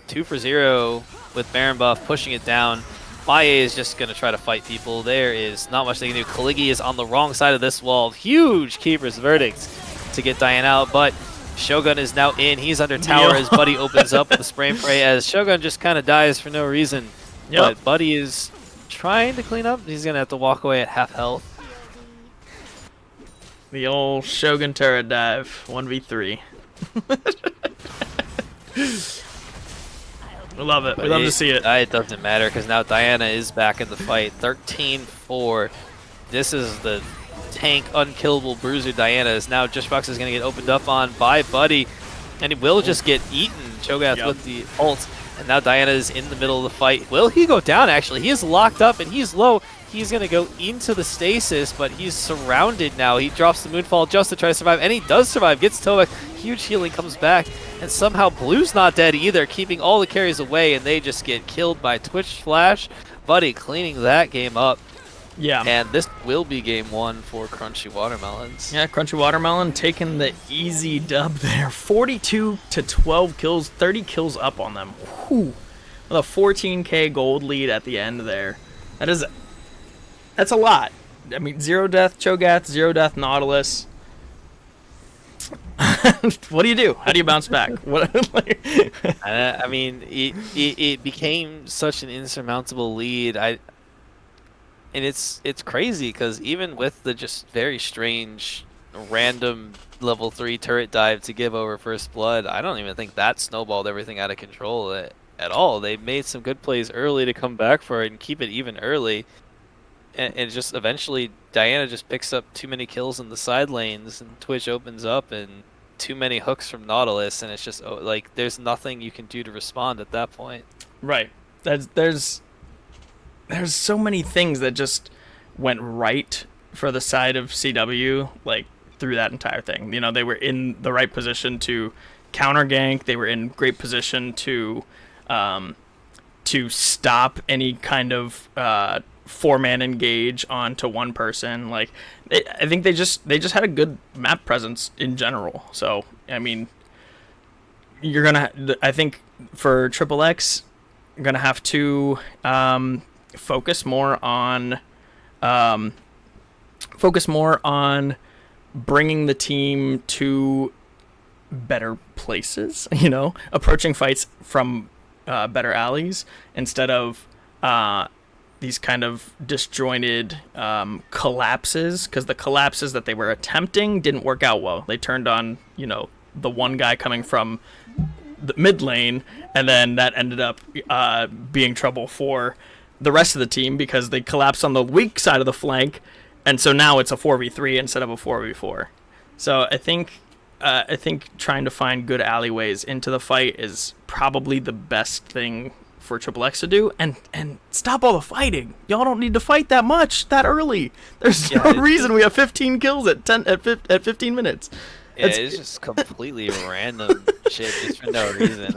2 for 0 with Baron buff, pushing it down. Maie is just going to try to fight people. There is not much they can do. Kaligi is on the wrong side of this wall. Huge Keeper's Verdict to get Diane out, but Shogun is now in. He's under tower as Buddy opens up with the spray and pray, as Shogun just kind of dies for no reason. Yep. But Buddy is trying to clean up. He's going to have to walk away at half health. The old Shogun turret dive, 1v3. We love it. We love to see it. It doesn't matter because now Diana is back in the fight. 13-4 this is the tank unkillable bruiser Diana is now Justbox is going to get opened up on by Buddy, and he will just get eaten. Cho'Gath with the ult, and now Diana is in the middle of the fight. Will he go down, actually? He is locked up, and he's low. He's going to go into the stasis, but he's surrounded now. He drops the Moonfall just to try to survive, and he does survive. Gets Tobac. Huge healing comes back, and somehow Blue's not dead either, keeping all the carries away, and they just get killed by Twitch Flash. Buddy cleaning that game up. Yeah. And this will be game 1 for Crunchy Watermelons. Yeah, Crunchy Watermelon taking the easy dub there. 42 to 12 kills, 30 kills up on them. Whew. With a 14k gold lead at the end there. That's a lot. I mean, 0 death Cho'Gath, 0 death Nautilus. What do you do? How do you bounce back? I mean, it became such an insurmountable lead. And it's crazy because even with the just very strange random level 3 turret dive to give over first blood, I don't even think that snowballed everything out of control at all. They made some good plays early to come back for it and keep it even early. And just eventually Diana just picks up too many kills in the side lanes, and Twitch opens up and too many hooks from Nautilus, and it's just like there's nothing you can do to respond at that point. Right. There's so many things that just went right for the side of CW, like through that entire thing. You know, they were in the right position to counter gank. They were in great position to stop any kind of 4-man engage onto one person. Like, I think they just had a good map presence in general. So I mean, I think for XXX, you're gonna have to focus more on bringing the team to better places, you know, approaching fights from better alleys instead of these kind of disjointed collapses, because the collapses that they were attempting didn't work out well. They turned on, you know, the one guy coming from the mid lane, and then that ended up being trouble for the rest of the team because they collapsed on the weak side of the flank, and so now it's a 4v3 instead of a 4v4. So I think trying to find good alleyways into the fight is probably the best thing for XXX to do, and stop all the fighting. Y'all don't need to fight that much that early. There's no reason we have 15 kills at 15 minutes. Yeah, it's just completely random shit just for no reason.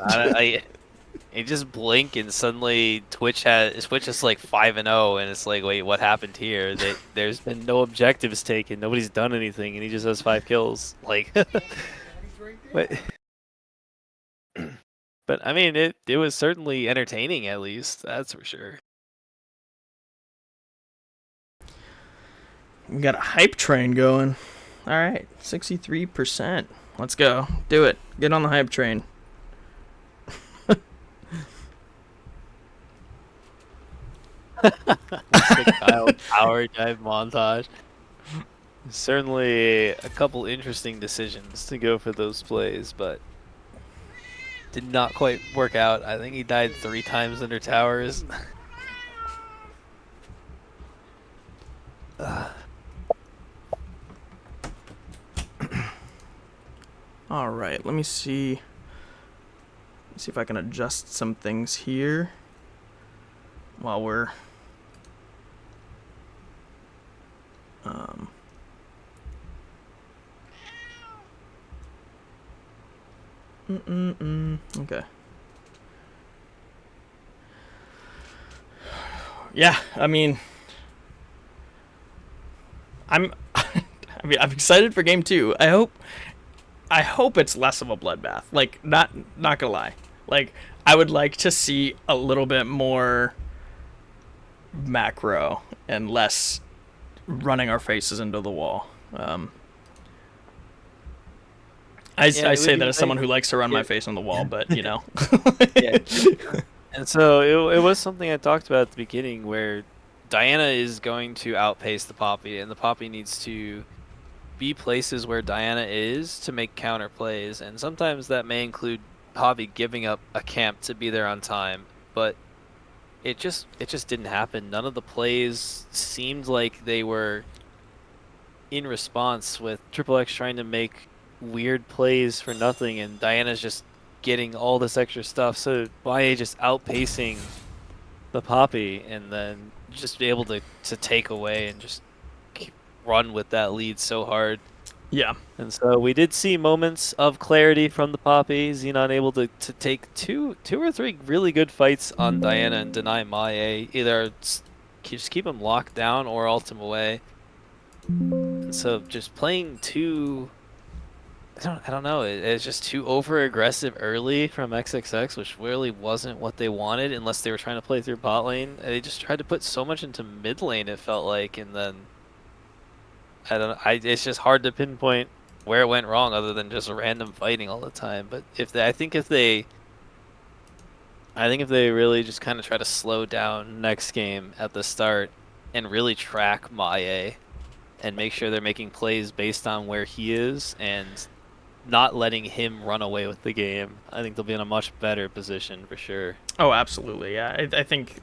You just blink and suddenly Twitch is like 5-0, and it's like, wait, what happened here? There's been no objectives taken. Nobody's done anything, and he just has 5 kills. Like, but I mean, it was certainly entertaining, at least. That's for sure. We got a hype train going. All right, 63%. Let's go. Do it. Get on the hype train. The Kyle power dive montage. Certainly a couple interesting decisions to go for those plays, but did not quite work out. I think he died 3 times under towers. All right, let me see. Let's see if I can adjust some things here while we're okay. Yeah, I mean, I'm excited for game 2. I hope it's less of a bloodbath. Like, not gonna lie. Like, I would like to see a little bit more macro and less running our faces into the wall. I say that as someone who likes to run my face on the wall, but you know. Yeah. And so it was something I talked about at the beginning, where Diana is going to outpace the Poppy, and the Poppy needs to be places where Diana is to make counter plays, and sometimes that may include Poppy giving up a camp to be there on time. But it just didn't happen. None of the plays seemed like they were in response, with Triple X trying to make weird plays for nothing, and Diana's just getting all this extra stuff. So YA just outpacing the Poppy, and then just be able to take away and just keep, run with that lead so hard. Yeah. And so we did see moments of clarity from the Poppy. Xenon able to take two or three really good fights on Diana and deny Maie. Either just keep him locked down or ult him away. And so just playing too, I don't know. It's just too over aggressive early from XXX, which really wasn't what they wanted unless they were trying to play through bot lane. They just tried to put so much into mid lane, it felt like, and then I don't know. It's just hard to pinpoint where it went wrong other than just random fighting all the time. But I think if they really just kind of try to slow down next game at the start and really track Maie and make sure they're making plays based on where he is and not letting him run away with the game, I think they'll be in a much better position for sure. Oh, absolutely. Yeah. I think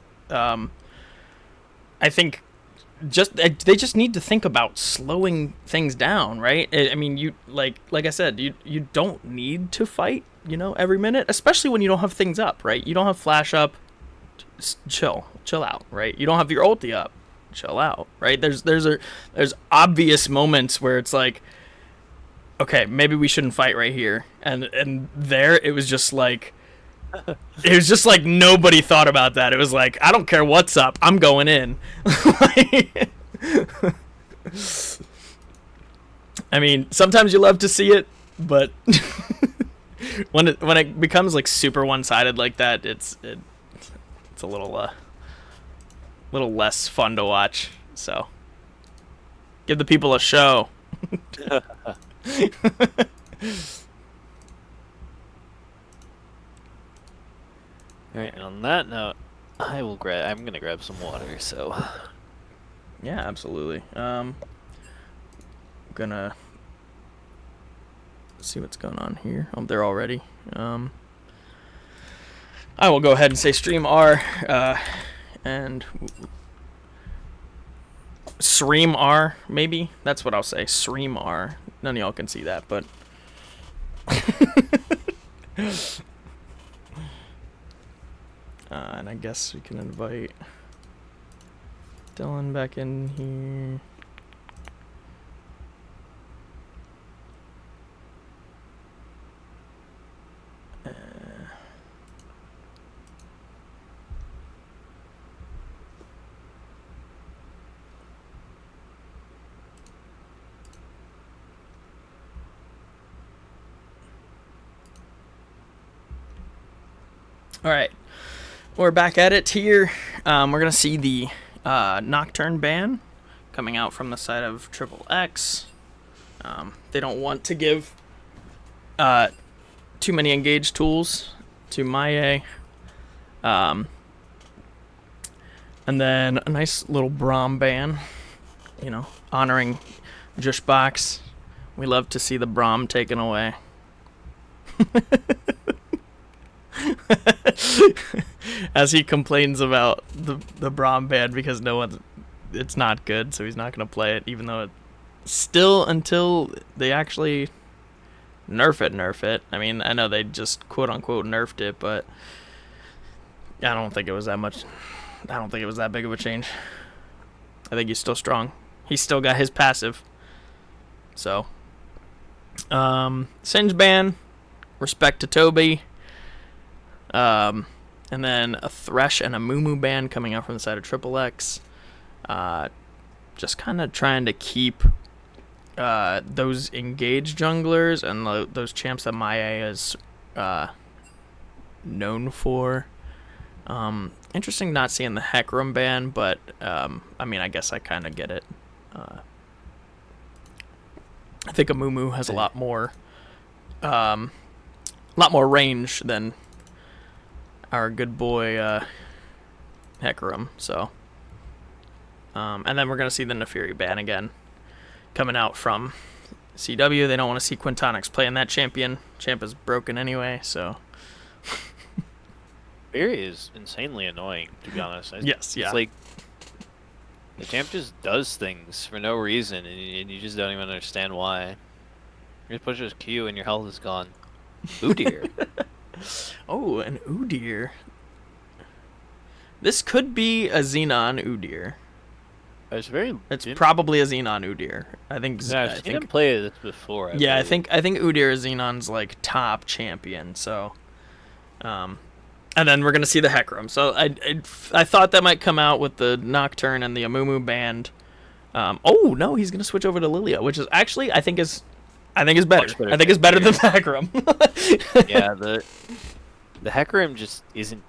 they just need to think about slowing things down, right? I mean, you like I said, you don't need to fight, every minute, especially when you don't have things up, right? You don't have flash up. Chill out, right? You don't have your ulti up. Chill out, right? There's obvious moments where it's like, okay, maybe we shouldn't fight right here, and there it was just like. It was just like nobody thought about that. It was like, I don't care what's up, I'm going in. I mean, sometimes you love to see it, but when it becomes like super one-sided like that, it's a little less fun to watch. So give the people a show. All right, and on that note, I'm gonna grab some water, so. Yeah, absolutely. Gonna see what's going on here. Oh, they're all ready. I will go ahead and say stream R, and stream R, maybe? That's what I'll say, stream R. None of y'all can see that, but... and I guess we can invite Dylan back in here. All right. We're back at it here. We're going to see the Nocturne ban coming out from the side of XXX. They don't want to give too many engaged tools to Maie. And then a nice little Braum ban, honoring Jushbox. We love to see the Braum taken away. As he complains about the Braum ban because it's not good, so he's not going to play it, even though still until they actually nerf it. I mean, I know they just quote unquote nerfed it, but I don't think it was that much. I don't think it was that big of a change. I think he's still strong. He's still got his passive. So, Singe ban, respect to Toby. And then a Thresh and a Mumu ban coming out from the side of XXX. Just kind of trying to keep those engaged junglers and those champs that Maie is known for. Interesting not seeing the Hecarim ban, but I mean, I guess I kind of get it. I think a Mumu has a lot more range than our good boy Hecarim. So, and then we're gonna see the Naafiri ban again coming out from CW. They don't want to see Quintonix playing that champion. Champ is broken anyway, so. Barry is insanely annoying, to be honest. Yes, It's yeah. like the champ just does things for no reason, and you just don't even understand why. You just push his Q and your health is gone. Ooh dear. Oh, an Udyr. This could be a Xenon Udyr. It's very. It's probably a Xenon Udyr. Yeah, I've seen him play this before. I Yeah, believe. I think Udyr is Xenon's like top champion. So, and then we're gonna see the Hecarim. So I thought that might come out with the Nocturne and the Amumu band. Oh no, he's gonna switch over to Lilia, which is actually I think is better. I think is better than the Hecarim. Yeah, the Hecarim just isn't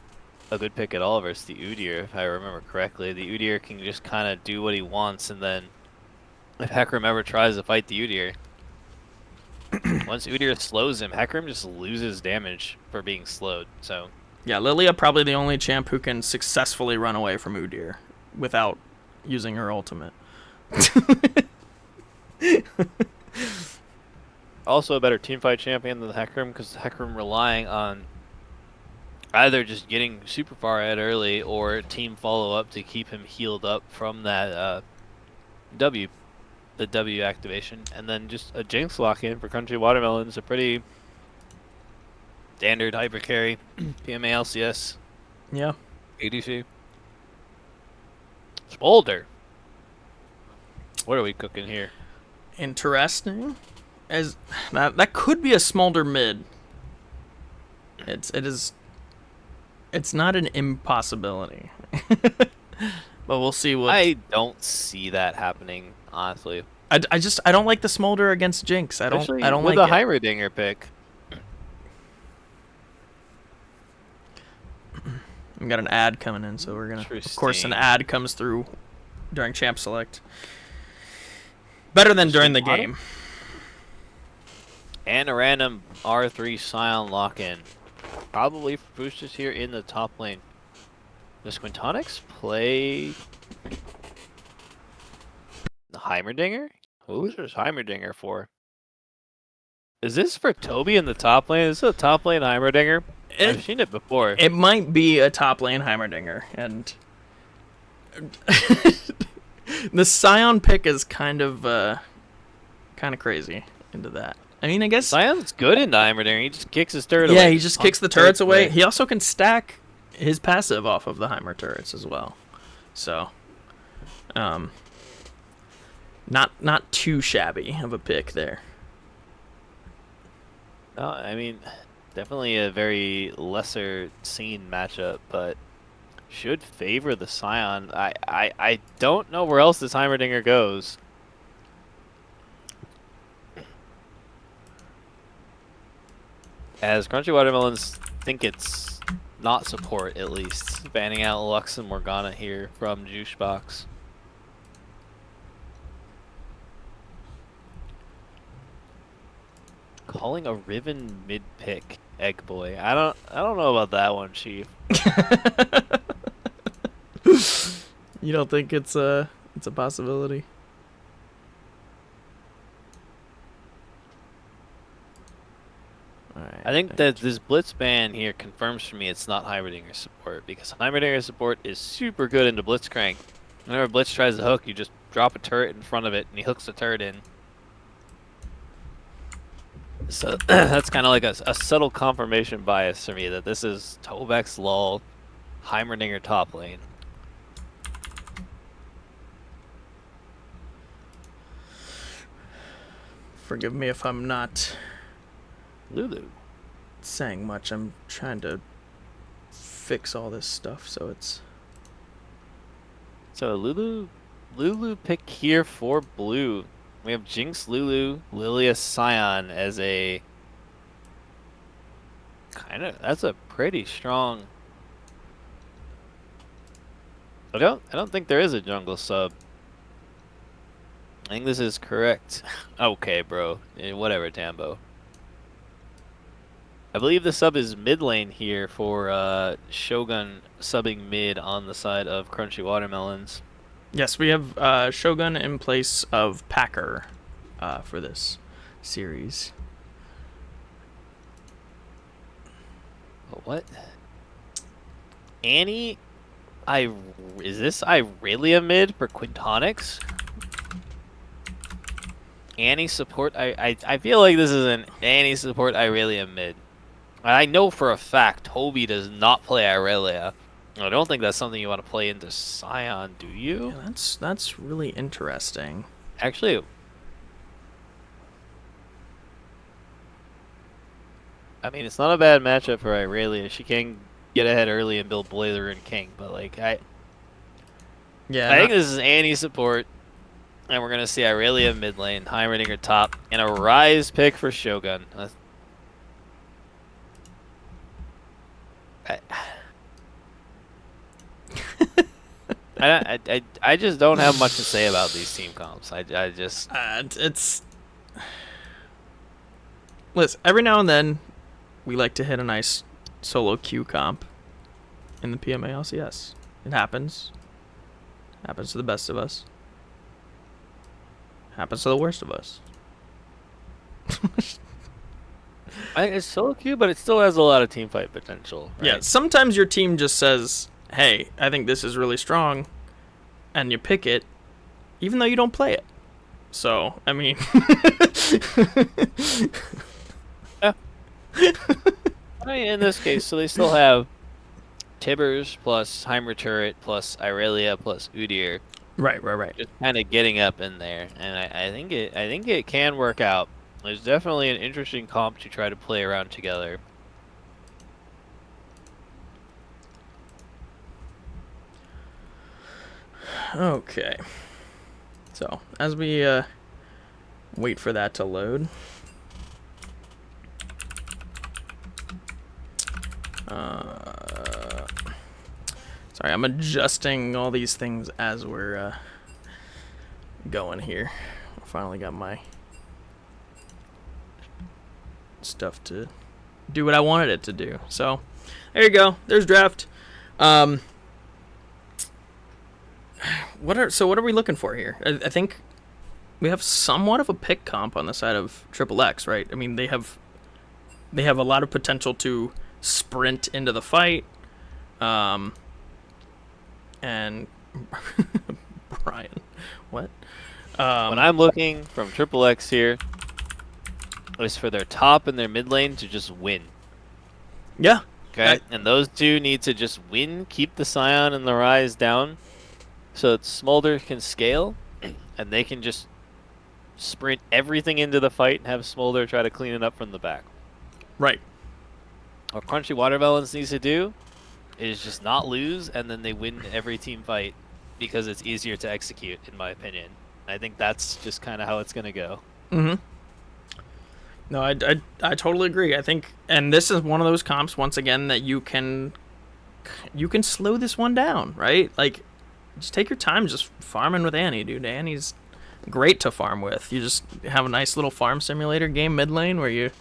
a good pick at all versus the Udyr, if I remember correctly. The Udyr can just kind of do what he wants, and then if Hecarim ever tries to fight the Udyr, once Udyr slows him, Hecarim just loses damage for being slowed. So yeah, Lilia probably the only champ who can successfully run away from Udyr without using her ultimate. also a better teamfight champion than the Hecarim, because the Hecarim relying on either just getting super far ahead early or team follow up to keep him healed up from that W, the W activation, and then just a Jinx lock in for Crunchy Watermelon is a pretty standard hyper carry. PMALCS. Yeah. ADC. Smolder. What are we cooking here? Interesting. As that could be a Smolder mid. It's not an impossibility. But we'll see what. I don't see that happening, honestly. I don't like the Smolder against Jinx. I don't Especially like with a it. Heimerdinger pick. We got an ad coming in, so we're gonna. Of course, an ad comes through during Champ Select. Better than during the game. And a random R3 Scion lock-in. Probably for boosters here in the top lane. Does Quintonix play the Heimerdinger? Who's this Heimerdinger for? Is this for Toby in the top lane? Is this a top lane Heimerdinger? I've seen it before. It might be a top lane Heimerdinger, and the Scion pick is kind of crazy into that. I mean, I guess Scion's good in Heimerdinger. He just kicks his turret away. Yeah, he just kicks the turrets away. He also can stack his passive off of the Heimer turrets as well. So, not too shabby of a pick there. No, I mean, definitely a very lesser seen matchup, but should favor the Scion. I don't know where else this Heimerdinger goes. As Crunchy Watermelons think it's not support, at least. Banning out Lux and Morgana here from Juicebox. Calling a Riven mid-pick, Egg Boy. I don't know about that one, Chief. You don't think it's a possibility? I think that this Blitz ban here confirms for me it's not Heimerdinger support, because Heimerdinger support is super good into Blitzcrank. Whenever Blitz tries to hook, you just drop a turret in front of it, and he hooks the turret in. So that's kind of like a subtle confirmation bias for me that this is Tobex lull, Heimerdinger top lane. Forgive me if I'm not Lulu saying much. I'm trying to fix all this stuff so it's. So Lulu pick here for blue. We have Jinx, Lulu, Lilia, Scion as a that's a pretty strong. I don't think there is a jungle sub. I think this is correct. Okay, bro. Whatever, Tambo. I believe the sub is mid lane here for Shogun subbing mid on the side of Crunchy Watermelons. Yes, we have Shogun in place of Packer for this series. What? Annie, I is this Irelia mid for Quintonics? Annie support. I feel like this is an Annie support Irelia mid. I know for a fact Toby does not play Irelia. I don't think that's something you want to play into Scion, do you? Yeah, that's really interesting. Actually, I mean, it's not a bad matchup for Irelia. She can get ahead early and build Blazer and King, but like Yeah, I think this is Annie support, and we're gonna see Irelia mid lane, Heimerdinger top, and a Rise pick for Shogun. I, I just don't have much to say about these team comps. I just it's listen. Every now and then, we like to hit a nice solo Q comp in the PMALCS. It happens. Happens to the best of us. Happens to the worst of us. it's solo queue, but it still has a lot of team fight potential. Right? Yeah, sometimes your team just says, "Hey, I think this is really strong," and you pick it, even though you don't play it. So, I mean, yeah. I mean, in this case, so they still have Tibbers plus Heimer Turret plus Irelia plus Udyr. Right. Just kind of getting up in there, and I think it can work out. There's definitely an interesting comp to try to play around together. Okay. So, as we wait for that to load. Sorry, I'm adjusting all these things as we're going here. I finally got my stuff to do what I wanted it to do. So, there you go. There's draft. What are we looking for here? I think we have somewhat of a pick comp on the side of XXX, right? I mean, they have a lot of potential to sprint into the fight. And Brian, what? When I'm looking from XXX here, is for their top and their mid lane to just win. Yeah. Okay. And those two need to just win, keep the Scion and the Rise down, so that Smolder can scale, and they can just sprint everything into the fight and have Smolder try to clean it up from the back. Right. What Crunchy Watermelons needs to do is just not lose, and then they win every team fight because it's easier to execute, in my opinion. I think that's just kind of how it's going to go. Mm-hmm. No, I totally agree. I think, and this is one of those comps, once again, that you can slow this one down, right? Like, just take your time just farming with Annie, dude. Annie's great to farm with. You just have a nice little farm simulator game mid lane where you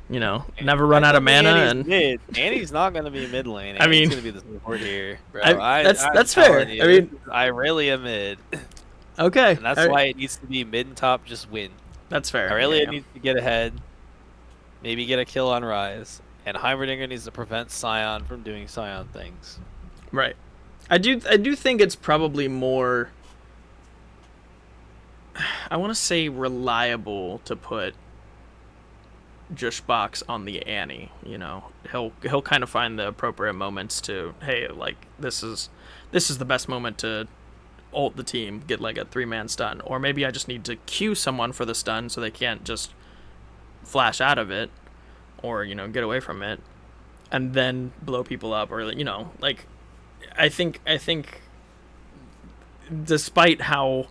never run out of mana. And Annie's not going to be mid lane. I mean, going to be the support here, bro. That's fair. You, I mean, I really am mid. Okay. And that's why it needs to be mid and top, just win. That's fair. Irelia needs to get ahead, maybe get a kill on Rise, and Heimerdinger needs to prevent Scion from doing Scion things. Right. I do think it's probably more, I want to say, reliable to put Jushbox on the Annie. He'll kind of find the appropriate moments to, hey, like, this is the best moment to ult the team, get like a 3-man stun, or maybe I just need to queue someone for the stun so they can't just flash out of it or get away from it and then blow people up, or like I think despite how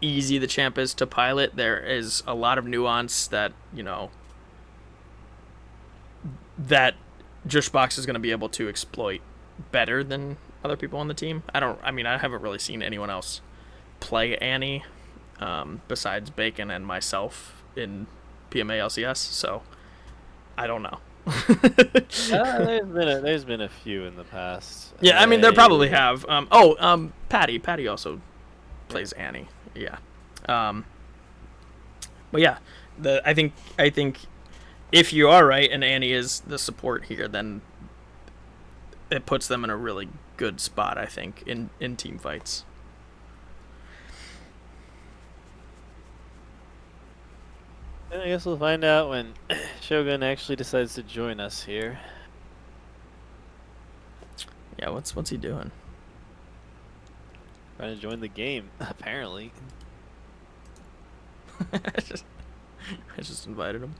easy the champ is to pilot, there is a lot of nuance that that Jushbox is going to be able to exploit better than other people on the team. I haven't really seen anyone else play Annie besides Bacon and myself in PMALCS, so I don't know. There's been a few in the past. Yeah, I mean, there probably have. Patty also plays Annie. Yeah. But yeah, I think if you are right and Annie is the support here, then it puts them in a really good spot, I think, in team fights. I guess we'll find out when Shogun actually decides to join us here. Yeah, what's he doing? Trying to join the game, apparently. I just invited him.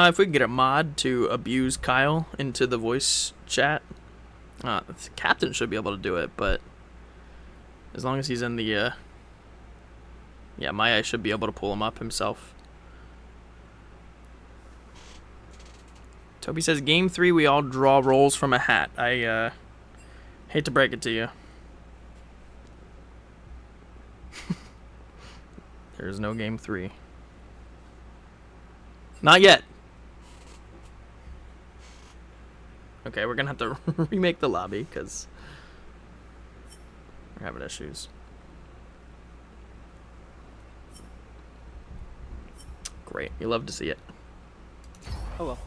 If we could get a mod to abuse Kyle into the voice chat, the captain should be able to do it, but as long as he's in the, yeah, Maya should be able to pull him up himself. Toby says, Game 3, we all draw rolls from a hat. I, hate to break it to you. There is no Game 3. Not yet. Okay, we're gonna have to remake the lobby, because we're having issues. Great, you love to see it. Oh well.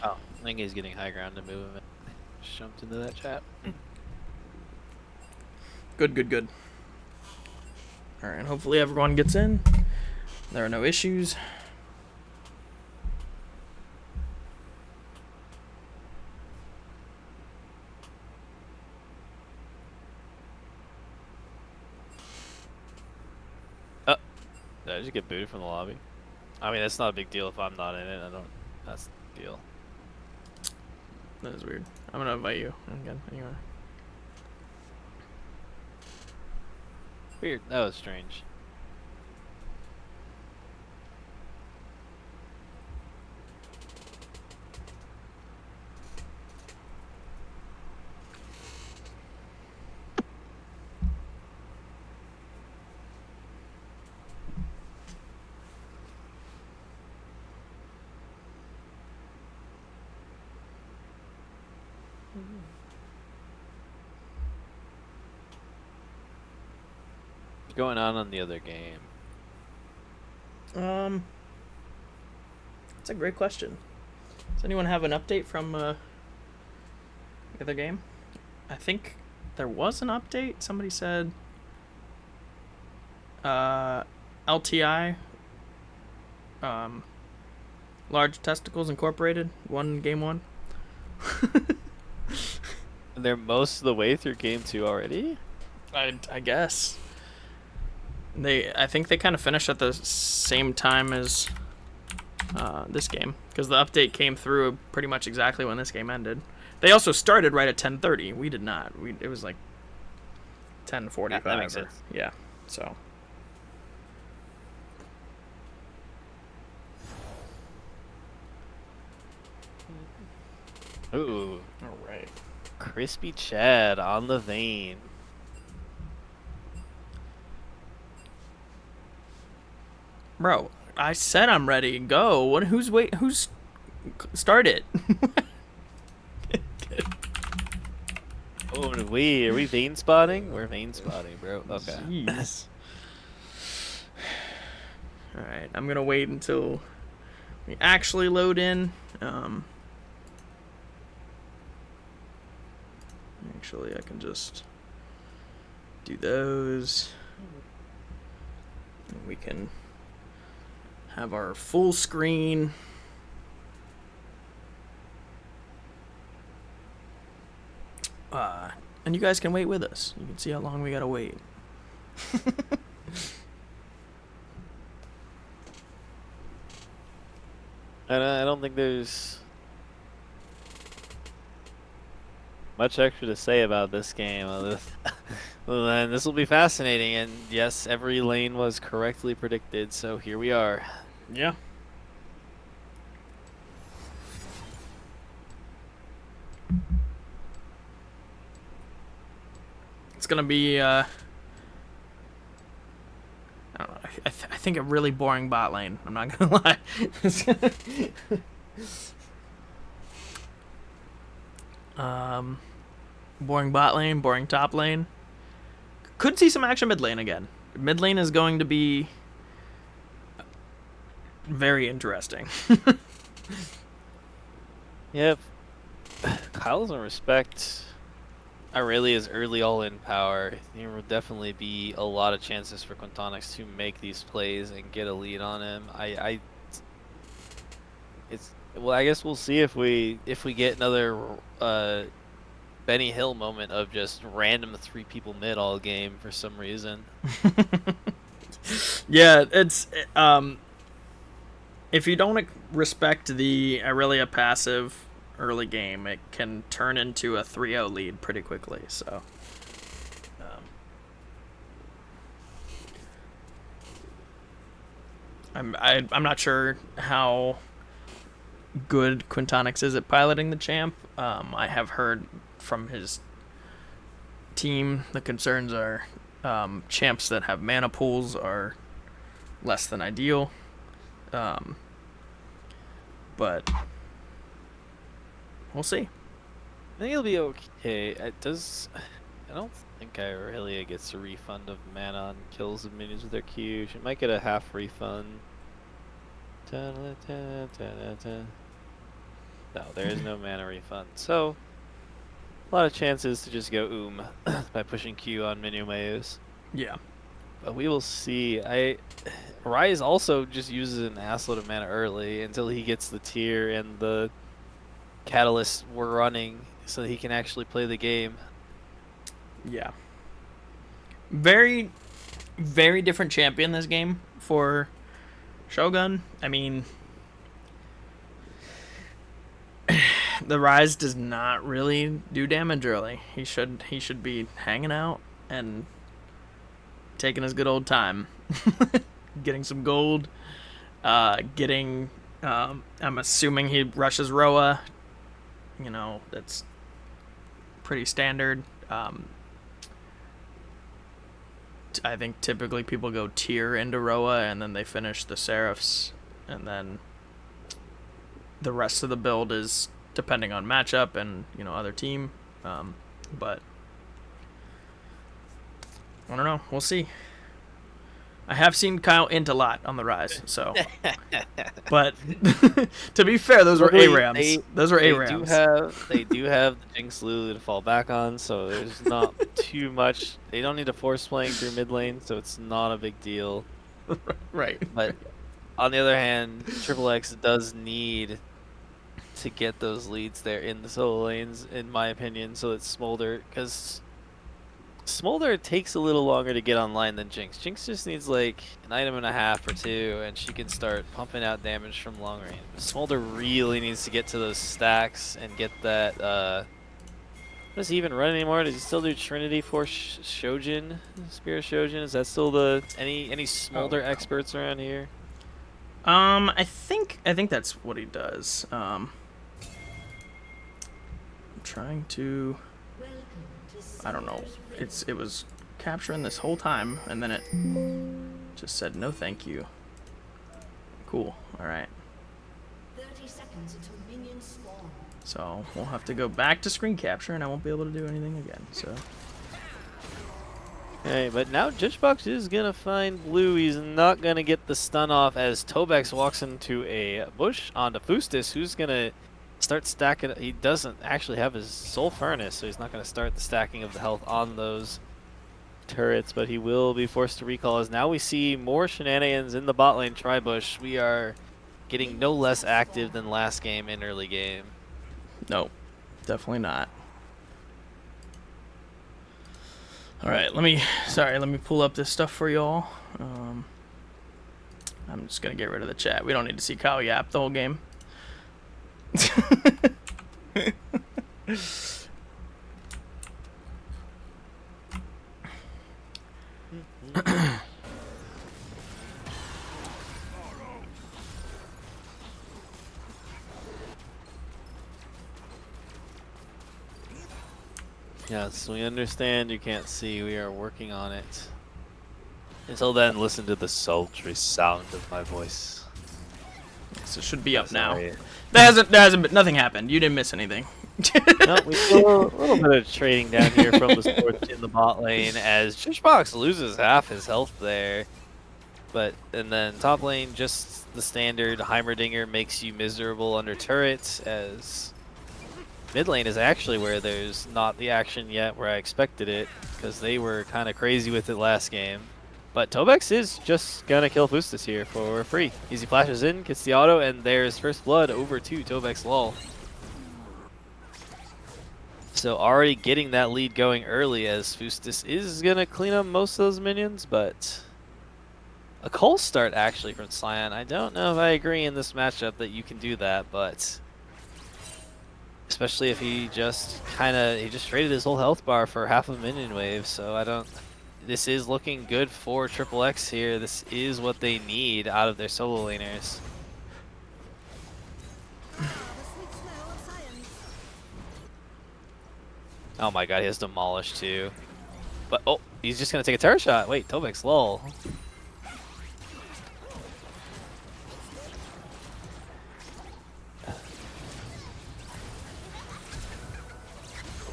Oh, I think he's getting high ground to move him. Just jumped into that chat. Good. Alright, hopefully everyone gets in. There are no issues. Did I just get booted from the lobby? I mean, that's not a big deal if I'm not in it. That's the deal. That is weird. I'm gonna invite you again. Anyway. Weird. That was strange. What's going on the other game? That's a great question. Does anyone have an update from the other game? I think there was an update. Somebody said LTI, Large Testicles Incorporated, game 1. They're most of the way through game 2 already? I guess. I think they kind of finished at the same time as this game, because the update came through pretty much exactly when this game ended. They also started right at 10:30. We did not. It was like 10:45. That makes sense. Yeah. So. Ooh. All right. Crispy Chad on the vein. Bro, I said I'm ready. Go. Who's start it? Oh, are we vein spotting? We're vein spotting, bro. Okay. Jeez. All right, I'm gonna wait until we actually load in. Actually, I can just do those. And we can have our full screen. And you guys can wait with us. You can see how long we gotta wait. I don't think there's much extra to say about this game other than this will be fascinating, and yes, every lane was correctly predicted, so here we are. Yeah. It's gonna be I don't know. I think a really boring bot lane. I'm not gonna lie. Boring bot lane, boring top lane. Could see some action mid lane again. Mid lane is going to be very interesting. Yep. Kyle doesn't respect Aurelia's early all-in power. There will definitely be a lot of chances for Quintonix to make these plays and get a lead on him. Well, I guess we'll see if we get another Benny Hill moment of just random 3 people mid all game for some reason. Yeah, it's if you don't respect the Aurelia passive early game, it can turn into a 3-0 lead pretty quickly. So, I'm not sure how good Quintonix is at piloting the champ. I have heard from his team the concerns are champs that have mana pools are less than ideal. But we'll see. I think it'll be okay. I don't think Aurelia gets a refund of mana on kills of minions with their Q. She might get a half refund. No, there is no mana refund. So, a lot of chances to just go by pushing Q on Minumeus. Yeah. But we will see. Rise also just uses an assload of mana early until he gets the tier and the catalyst we're running so that he can actually play the game. Yeah. Very, very different champion this game for Shogun. I mean, the Rise does not really do damage early. He should be hanging out and taking his good old time. Getting some gold. I'm assuming he rushes Roa. You know, that's pretty standard. I think typically people go tier into Roa and then they finish the Seraphs, and then the rest of the build is depending on matchup and, you know, other team. But I don't know. We'll see. I have seen Kyle int a lot on the Rise, so. But to be fair, those were ARAMs. Those were ARAMs. They do have the Jinx Lulu to fall back on, so there's not too much. They don't need to force playing through mid lane, so it's not a big deal. Right. But on the other hand, XXX does need to get those leads there in the solo lanes, in my opinion, so it's Smolder, because Smolder takes a little longer to get online than Jinx. Jinx just needs like an item and a half or 2, and she can start pumping out damage from long range. But Smolder really needs to get to those stacks and get that. Does he even run anymore? Does he still do Trinity for Shojin? Spear of Shojin? Is that still the any Smolder experts around here? I think that's what he does. I'm trying to. I don't know. It was capturing this whole time, and then it just said no thank you. Cool. Alright. 30 seconds until minions spawn. So we'll have to go back to screen capture, and I won't be able to do anything again. So. Okay, but now Judgebox is gonna find blue. He's not gonna get the stun off as Tobex walks into a bush onto Fustus, who's gonna start stacking. He doesn't actually have his Soul Furnace, so he's not going to start the stacking of the health on those turrets, but he will be forced to recall as now we see more shenanigans in the bot lane tri-bush. We are getting no less active than last game in early game. No, definitely not. Alright, let me pull up this stuff for y'all. I'm just going to get rid of the chat. We don't need to see Kyle yap the whole game. Yes, we understand you can't see. We are working on it. Until then, listen to the sultry sound of my voice. So it should be up now. Sorry. There hasn't been, nothing happened. You didn't miss anything. No, we saw a little bit of trading down here from the sports in the bot lane as Jishbox loses half his health there. And then top lane, just the standard Heimerdinger makes you miserable under turrets, as mid lane is actually where there's not the action yet where I expected it, because they were kind of crazy with it last game. But Tobex is just gonna kill Fustus here for free. Easy flashes in, gets the auto, and there's first blood over to Tobex lol. So already getting that lead going early, as Fustus is gonna clean up most of those minions, but a cold start actually from Scion. I don't know if I agree in this matchup that you can do that, but especially if he just traded his whole health bar for half a minion wave, so I don't. This is looking good for XXX here. This is what they need out of their solo laners. Oh my god, he has Demolish too. But, oh, he's just going to take a terror shot. Wait, Tobex, lol.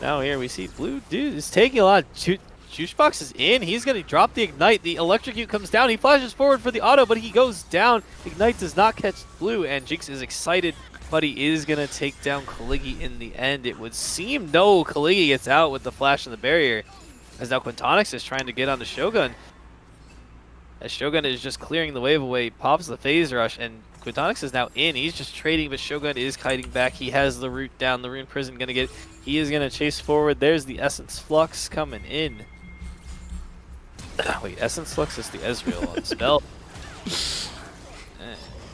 Now here we see blue dude is taking a lot. Juicebox is in. He's going to drop the Ignite. The Electrocute comes down. He flashes forward for the auto, but he goes down. Ignite does not catch blue, and Jinx is excited, but he is going to take down Kaligi in the end. It would seem no, Kaligi gets out with the flash and the barrier, as now Quintonix is trying to get on the Shogun. As Shogun is just clearing the wave away, pops the phase rush, and Quintonix is now in. He's just trading, but Shogun is kiting back. He has the root down. The Rune Prison going to get. He is going to chase forward. There's the Essence Flux coming in. Wait, Essence Flux is the Ezreal on spell.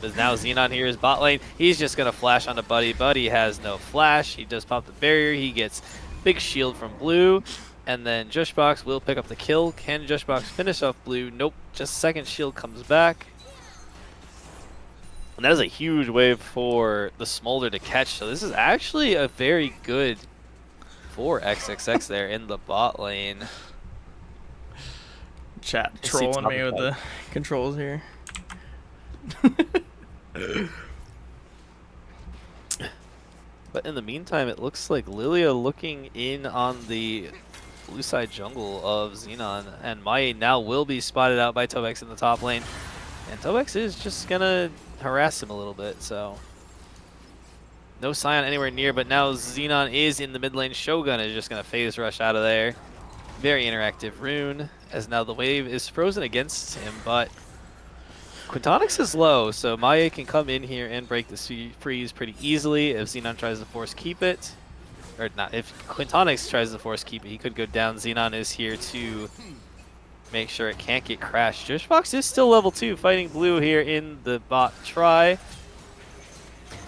But now Xenon here is bot lane. He's just going to flash onto Buddy. Buddy has no flash. He does pop the barrier. He gets big shield from blue. And then Jushbox will pick up the kill. Can Jushbox finish off blue? Nope. Just second shield comes back. And that is a huge wave for the Smolder to catch. So this is actually a very good for XXX there in the bot lane. Chat trolling me with the controls here. But in the meantime, it looks like Lilia looking in on the blue side jungle of Xenon, and Mai now will be spotted out by Tobex in the top lane. And Tobex is just gonna harass him a little bit, so no Scion anywhere near, but now Xenon is in the mid lane. Shogun is just gonna phase rush out of there. Very interactive rune, as now the wave is frozen against him, but Quintonix is low, so Maya can come in here and break the freeze pretty easily if Xenon tries to force keep it. Or not, if Quintonix tries to force keep it, he could go down. Xenon is here to make sure it can't get crashed. Jushbox is still level 2, fighting blue here in the bot try.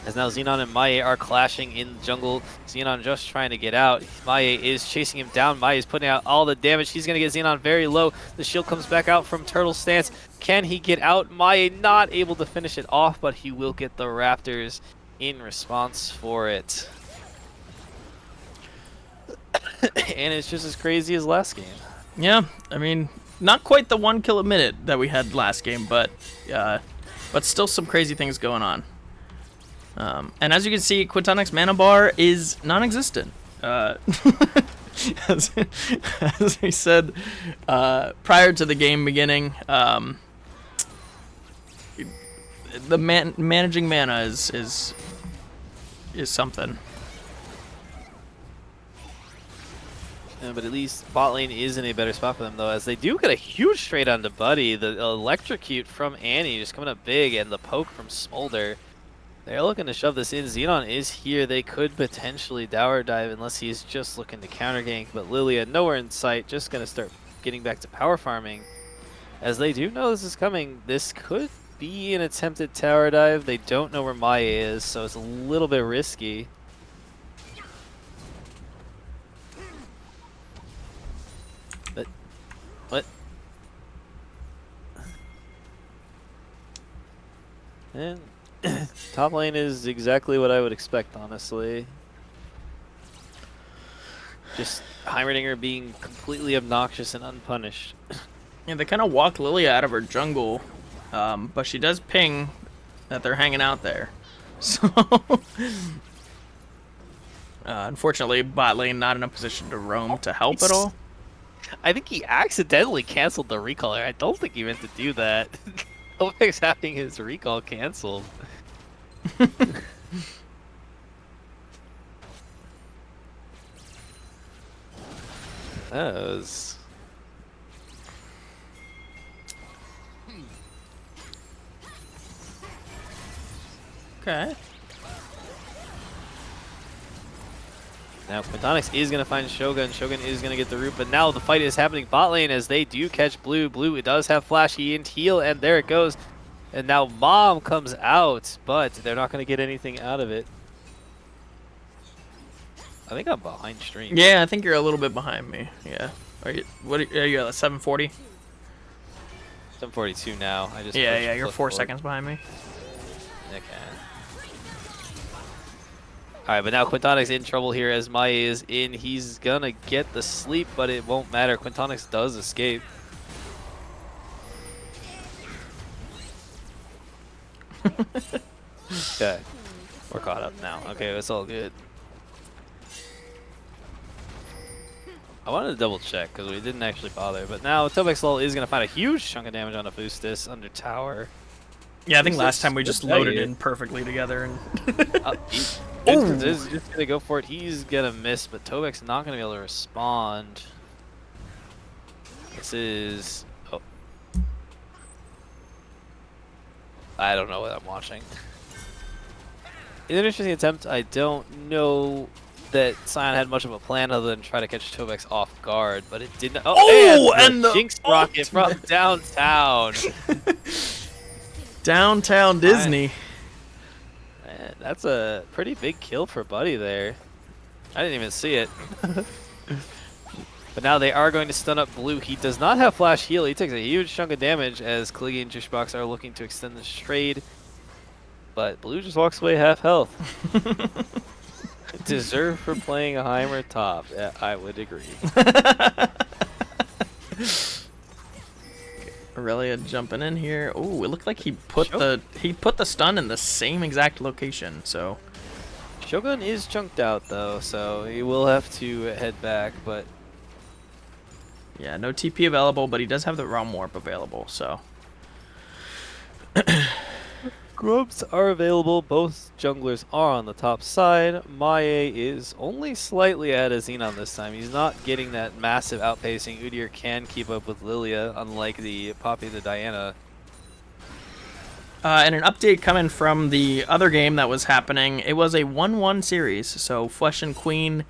As now Xenon and Maie are clashing in the jungle. Xenon just trying to get out. Maie is chasing him down. Maie is putting out all the damage. He's going to get Xenon very low. The shield comes back out from Turtle Stance. Can he get out? Maie not able to finish it off, but he will get the Raptors in response for it. And it's just as crazy as last game. Yeah, I mean, not quite the 1 kill a minute that we had last game, but still some crazy things going on. And as you can see, Quintonix mana bar is non-existent. As I said prior to the game beginning, the managing mana is something. Yeah, but at least bot lane is in a better spot for them, though, as they do get a huge trade onto Buddy. The Electrocute from Annie just coming up big, and the poke from Smolder. They're looking to shove this in. Xenon is here. They could potentially Dower Dive unless he's just looking to counter gank, but Lilia nowhere in sight, just going to start getting back to power farming. As they do know this is coming, this could be an attempted tower dive. They don't know where Maya is, so it's a little bit risky. But what? And top lane is exactly what I would expect, honestly. Just Heimerdinger being completely obnoxious and unpunished. Yeah, they kind of walk Lilia out of her jungle, but she does ping that they're hanging out there. So, unfortunately, bot lane not in a position to roam to help at all. I think he accidentally canceled the recall. I don't think he meant to do that. Tovex having his recall canceled. That was... Okay. Now Quintonix is going to find Shogun. Shogun is going to get the root, but now the fight is happening bot lane as they do catch Blue. Blue, it does have flash, he and heal, and there it goes. And now Mom comes out, but they're not going to get anything out of it. I think I'm behind stream. Yeah, I think you're a little bit behind me. Yeah. Are you at 740? 742 now. I just Yeah, you're 4 forward. seconds behind me. Okay. Alright, but now Quintonix in trouble here as Maya is in. He's gonna get the sleep, but it won't matter. Quintonix does escape. Okay. We're caught up now. Okay, it's all good. I wanted to double check because we didn't actually bother, but now Tovex Lol is gonna find a huge chunk of damage on a Fustis under tower. Yeah, I think last time we just loaded in perfectly together. And Is just gonna go for it. He's gonna miss, but Tovex not gonna be able to respond. This is... Oh. I don't know what I'm watching. It's an interesting attempt. I don't know that Sion had much of a plan other than try to catch Tovex off guard, but it didn't. Oh, and the Jinx rocket from downtown. Downtown Disney. Man, that's a pretty big kill for Buddy there. I didn't even see it. But now they are going to stun up Blue. He does not have flash heal. He takes a huge chunk of damage as Kliggy and Jishbox are looking to extend this trade. But Blue just walks away half health. Deserve for playing a Heimer top. Yeah, I would agree. Aurelia jumping in here. Oh, it looked like he put the stun in the same exact location. So Shogun is chunked out though, so he will have to head back. But yeah, no TP available, but he does have the Realm Warp available. So grubs are available. Both junglers are on the top side. Maie is only slightly ahead of Xenon this time. He's not getting that massive outpacing. Udyr can keep up with Lilia, unlike the Poppy the Diana. And an update coming from the other game that was happening. It was a 1-1 series, so Flesh and Queen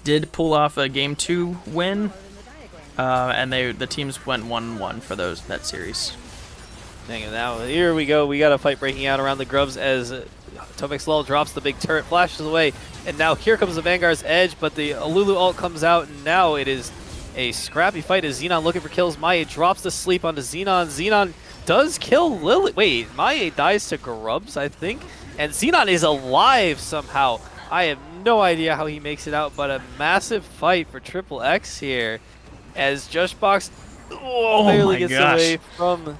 did pull off a Game 2 win, and the teams went 1-1 for that series. Dang it, now here we go. We got a fight breaking out around the grubs as Tovex Lol drops the big turret, flashes away, and now here comes the Vanguard's Edge, but the Alulu ult comes out, and now it is a scrappy fight as Xenon looking for kills. Maie drops the sleep onto Xenon. Xenon does kill Lily. Wait, Maie dies to grubs, I think, and Xenon is alive somehow. I have no idea how he makes it out, but a massive fight for XXX here as Jushbox barely gets away from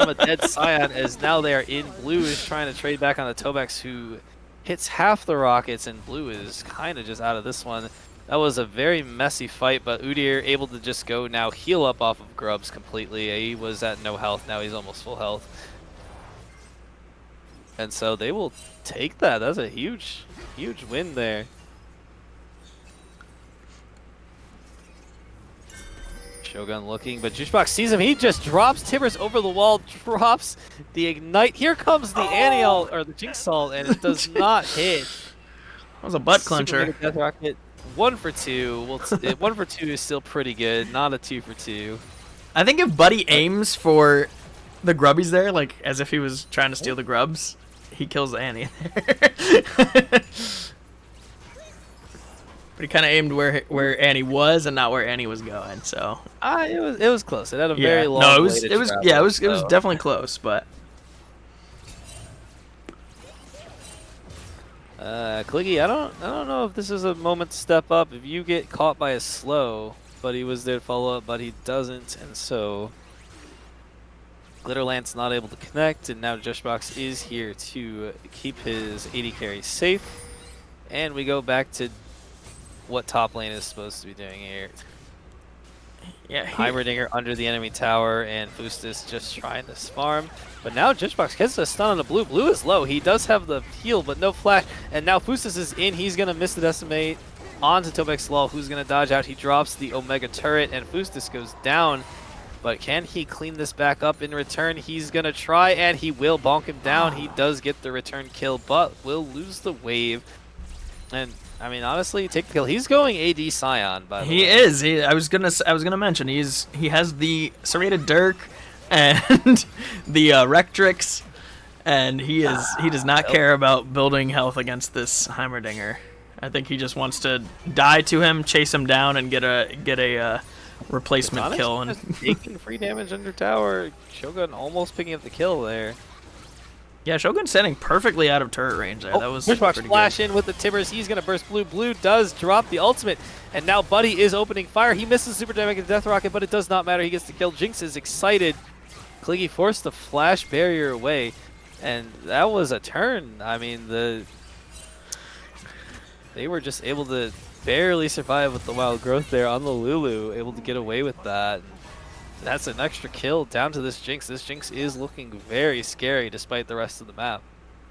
a dead Scion, as now they are in. Blue is trying to trade back on the Tobex, who hits half the rockets, and Blue is kind of just out of this one. That was a very messy fight, but Udyr able to just go now heal up off of grubs completely. He was at no health, now he's almost full health. And so they will take that. That's a huge win there. Shogun looking, but Juicebox sees him. He just drops Tibbers over the wall, drops the Ignite. Here comes the Annual, or the Jinx Ult, and it does not hit. That was a butt clencher. Death Rocket, 1 for 2. Well, 1 for 2 is still pretty good, not a 2 for 2. I think if Buddy aims for the grubbies there, like as if he was trying to steal the grubs, he kills the Annie there. But he kind of aimed where Annie was and not where Annie was going. So it was close. It had a very long way to travel, it was definitely close, but Kliggy, I don't know if this is a moment to step up. If you get caught by a slow, Buddy was there to follow up, but he doesn't, and so Glitterlant's not able to connect, and now Jushbox is here to keep his AD carry safe. And we go back to what top lane is supposed to be doing here. Yeah, Heimerdinger under the enemy tower, and Fustus just trying to farm. But now Jushbox gets a stun on the blue. Blue is low. He does have the heal, but no flash. And now Fustus is in. He's going to miss the decimate onto Tobek's Lull, who's going to dodge out. He drops the Omega turret, and Fustus goes down. But can he clean this back up in return? He's going to try, and he will bonk him down. He does get the return kill, but will lose the wave. And I mean, honestly, take the kill. He's going AD Scion, by the way. He is. I was gonna mention he has the serrated Dirk and the Rectrix, and he does not care about building health against this Heimerdinger. I think he just wants to die to him, chase him down, and get a replacement kill. And taking free damage under tower. Shogun almost picking up the kill there. yeah, Shogun's standing perfectly out of turret range there. That was Jushbox pretty flash good. in with the Timbers. He's going to burst blue. Blue does drop the ultimate, and now Buddy is opening fire. He misses Super Dynamic and Death Rocket, but it does not matter. He gets the kill. Jinx is excited. Kliggy forced the flash barrier away, and that was a turn. I mean, they were just able to barely survive with the wild growth there on the Lulu, able to get away with that. That's an extra kill down to this Jinx. This Jinx is looking very scary despite the rest of the map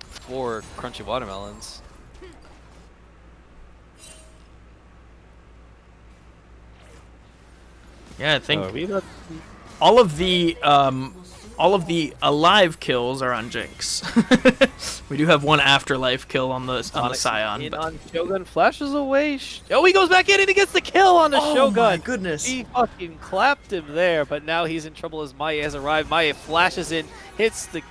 for Crunchy Watermelons. Yeah, I think all of the alive kills are on Jinx. We do have one afterlife kill on the Scion. In on Shogun, flashes away. Oh, he goes back in and he gets the kill on the Shogun. Oh my goodness! He fucking clapped him there, but now he's in trouble as Maya has arrived. Maya flashes in, hits the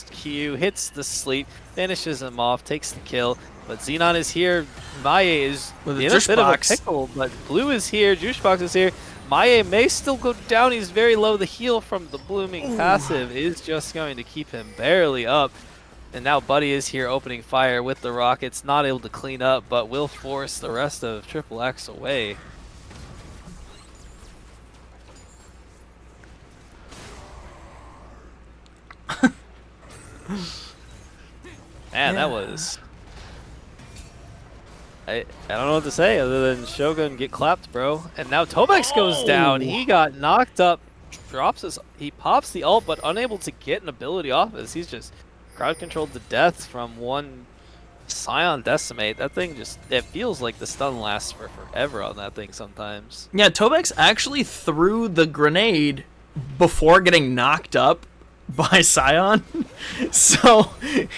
Q, hits the sleep, finishes him off, takes the kill. But Xenon is here. Maya is with in a a bit of a Jushbox. pickle, but Blue is here. Juicebox is here. Maya may still go down. He's very low. The heal from the blooming passive is just going to keep him barely up. And now Buddy is here opening fire with the rockets. Not able to clean up, but will force the rest of XXX away. Man, that was... I don't know what to say other than Shogun get clapped, bro. And now Tobex goes down. He got knocked up, he pops the ult, but unable to get an ability off this. He's just crowd controlled to death from one Scion Decimate. That thing just, it feels like the stun lasts for forever on that thing sometimes. Yeah, Tobex actually threw the grenade before getting knocked up by Scion. So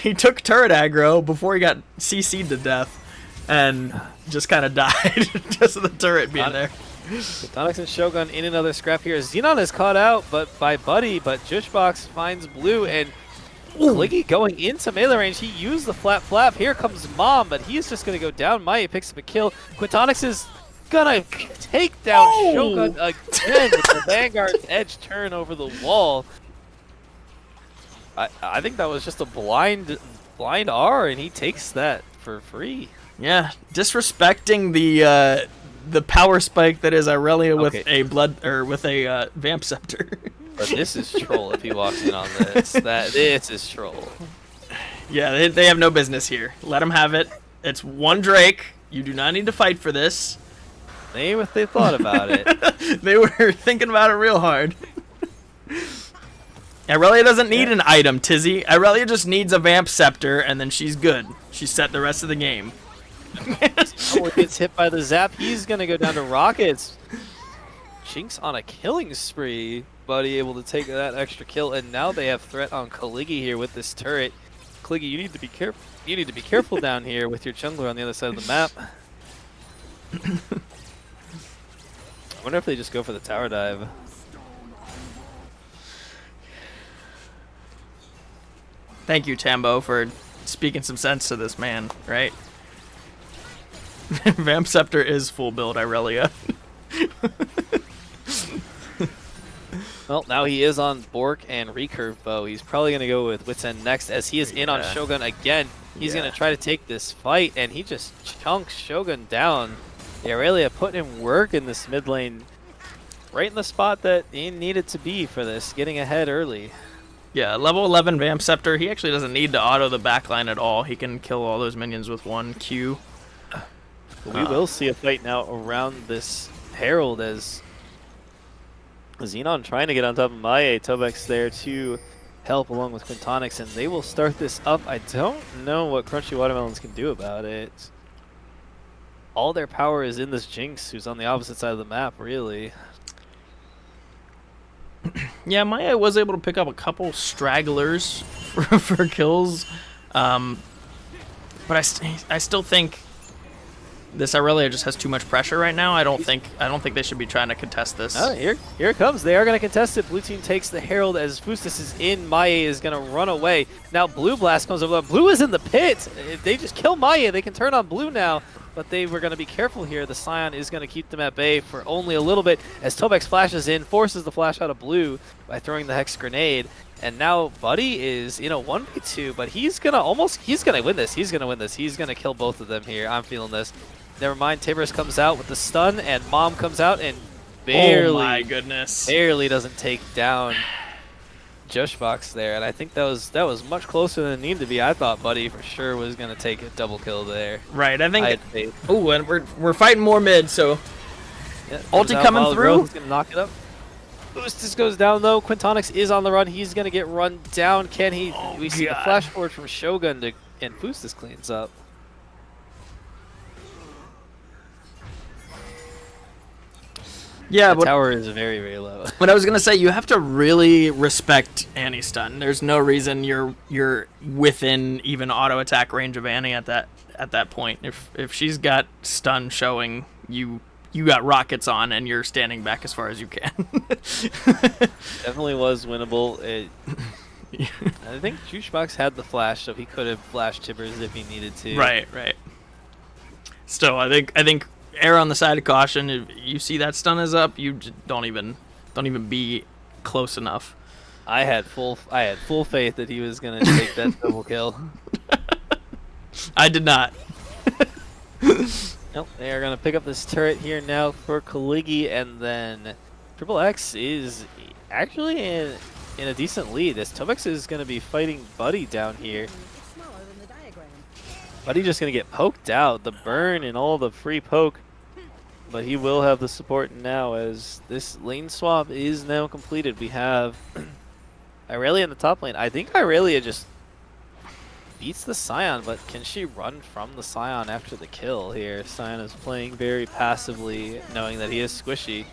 he took turret aggro before he got CC'd to death. And just kind of died just of the turret being there. Tonics and Shogun in another scrap here. Xenon is caught out by Buddy, but Jushbox finds Blue, and Kliggy going into melee range. He used the flap. Here comes Mom, but he's just going to go down. Maya picks up a kill. Quintonix is going to take down Shogun again with the Vanguard's edge turn over the wall. I think that was just a blind R, and he takes that for free. Yeah, disrespecting the power spike that is Aurelia with a Vamp Scepter. But this is troll if he walks in on this. This is troll. Yeah, they have no business here. Let them have it. It's one Drake. You do not need to fight for this. Maybe if they thought about it. They were thinking about it real hard. Aurelia doesn't need an item, Tizzy. Aurelia just needs a Vamp Scepter, and then she's good. She's set the rest of the game. Gets hit by the zap. He's going to go down to rockets. Jinx on a killing spree. Buddy able to take that extra kill, and now they have threat on Kliggy here with this turret. Kliggy, you need to be careful. You need to be careful down here with your jungler on the other side of the map. I wonder if they just go for the tower dive. Thank you, Tambo, for speaking some sense to this man, right? Vamp Scepter is full build Aurelia. Well, now he is on Bork and Recurve Bow. He's probably going to go with Wits End next as he is in on Shogun again. He's going to try to take this fight, and he just chunks Shogun down. The Aurelia putting him work in this mid lane. right in the spot that he needed to be for this, getting ahead early. Yeah, level 11 Vamp Scepter, he actually doesn't need to auto the backline at all. He can kill all those minions with one Q. We will see a fight now around this Herald as Xenon trying to get on top of Maye. Tobex there to help along with Quintonix, and they will start this up. I don't know what Crunchy Watermelons can do about it. All their power is in this Jinx, who's on the opposite side of the map, really. Yeah, Maya was able to pick up a couple stragglers for kills, but I still think this Irelia just has too much pressure right now. I don't think they should be trying to contest this. Oh, here it comes. They are going to contest it. Blue team takes the Herald as Fustus is in. Maye is going to run away. Now Blue Blast comes over. Blue is in the pit. If they just kill Maye, they can turn on Blue now. But they were going to be careful here. The Scion is going to keep them at bay for only a little bit as Tobex flashes in, forces the flash out of Blue by throwing the Hex Grenade. And now Buddy is in a 1v2, but he's going to win this. He's going to win this. He's going to kill both of them here. I'm feeling this. Never mind, Tibbers comes out with the stun, and Mom comes out and barely, oh my goodness, barely doesn't take down Jushbox there. And I think that was much closer than it needed to be. I thought Buddy for sure was going to take a double kill there. Right, I think. Oh, and we're fighting more mid, so yeah, ulti coming through. He's going to knock it up. Boostus goes down though. Quintonix is on the run. He's going to get run down. Can he? Oh, we see the flash forward from Shogun and Boostus cleans up. Yeah, the tower is very, very low. But I was gonna say, you have to really respect Annie's stun. There's no reason you're within even auto attack range of Annie at that point. If she's got stun showing, you got rockets on and you're standing back as far as you can. Definitely was winnable. I think Juicebox had the flash, so he could have flashed Tibbers if he needed to. Right. Still, I think. Err on the side of caution. If you see that stun is up, you just don't even be close enough. I had full faith that he was gonna take that double kill. I did not. Nope, they are gonna pick up this turret here now for Kaligi, and then XXX is actually in a decent lead. As Tobex is gonna be fighting Buddy down here. Buddy just going to get poked out, the burn and all the free poke, but he will have the support now as this lane swap is now completed. We have Irelia in the top lane. I think Irelia just beats the Scion, but can she run from the Scion after the kill here? Scion is playing very passively, knowing that he is squishy.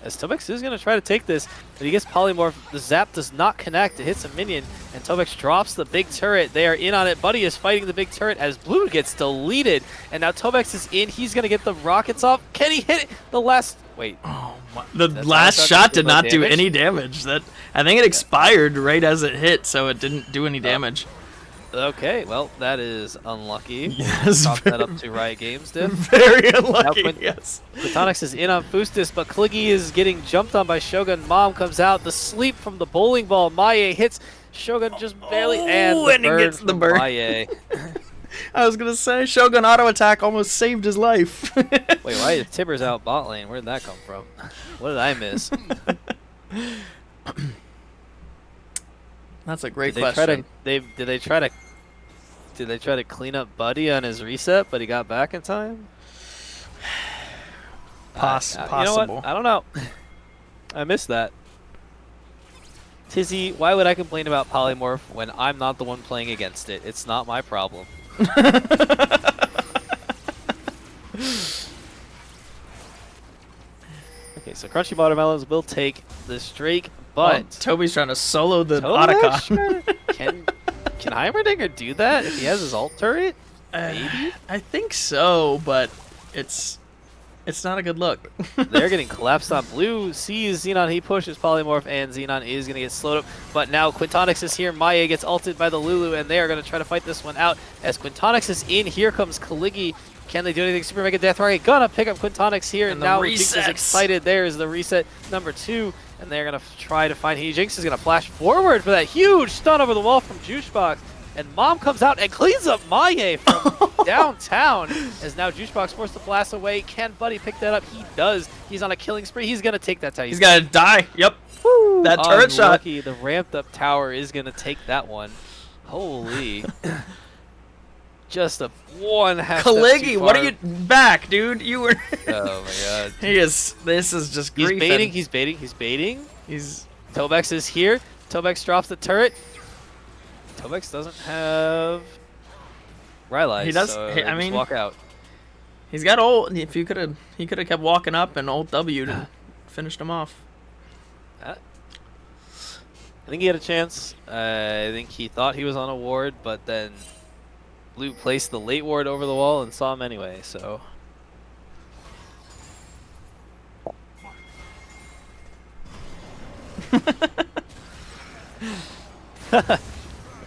As Tobex is going to try to take this, but he gets polymorph. The zap does not connect. It hits a minion, and Tobex drops the big turret. They are in on it. Buddy is fighting the big turret as Blue gets deleted, and now Tobex is in. He's going to get the rockets off. Can he hit it? The last... Wait. Oh my. The last shot did not do any damage. I think it expired right as it hit, so it didn't do any damage. Okay, well, that is unlucky. Yes, Chalk that up to Riot Games, did. Very unlucky, yes. Quintonix is in on Fustus, but Kliggy is getting jumped on by Shogun. Mom comes out. The sleep from the bowling ball. Maye hits Shogun just barely, and he gets the burn. Maye. I was going to say, Shogun auto attack almost saved his life. Wait, why is Tibbers out bot lane? Where did that come from? What did I miss? That's a great question. Did they try to clean up Buddy on his reset, but he got back in time? Possible. You know what? I don't know. I missed that. Tizzy, why would I complain about polymorph when I'm not the one playing against it? It's not my problem. Okay, so Crunchy Watermelons will take this Drake, but Toby's trying to solo the Otacon. Can Heimerdinger do that if he has his ult turret? Maybe? I think so, but it's not a good look. They're getting collapsed on. Blue sees Xenon, he pushes polymorph, and Xenon is going to get slowed up. But now Quintonix is here. Maye gets ulted by the Lulu, and they are going to try to fight this one out. As Quintonix is in, here comes Kaligi. Can they do anything? Super Mega Death Rocket gonna pick up Quintonix here, and now Jinx is excited. There is the reset number 2, and they're gonna try to find Jinx is gonna flash forward for that huge stun over the wall from Juicebox, and Mom comes out and cleans up Maye from downtown. As now Juicebox forced to blast away. Can Buddy pick that up? He does. He's on a killing spree. He's going to take that tower. He's got to die. Yep. Woo. That turret shot. Unlucky. The ramped up tower is going to take that one. Holy. Just a one half Kaligi, what are you back, dude? You were. Oh my god. He is. This is just griefing. He's baiting. He's baiting. He's. Tobex is here. Tobex drops the turret. Tobex doesn't have Rylai's. He does. So I mean, walk out. He's got ult. If you he could have kept walking up and ult W'd and finished him off. I think he had a chance. I think he thought he was on a ward, but then Blue placed the late ward over the wall and saw him anyway, so.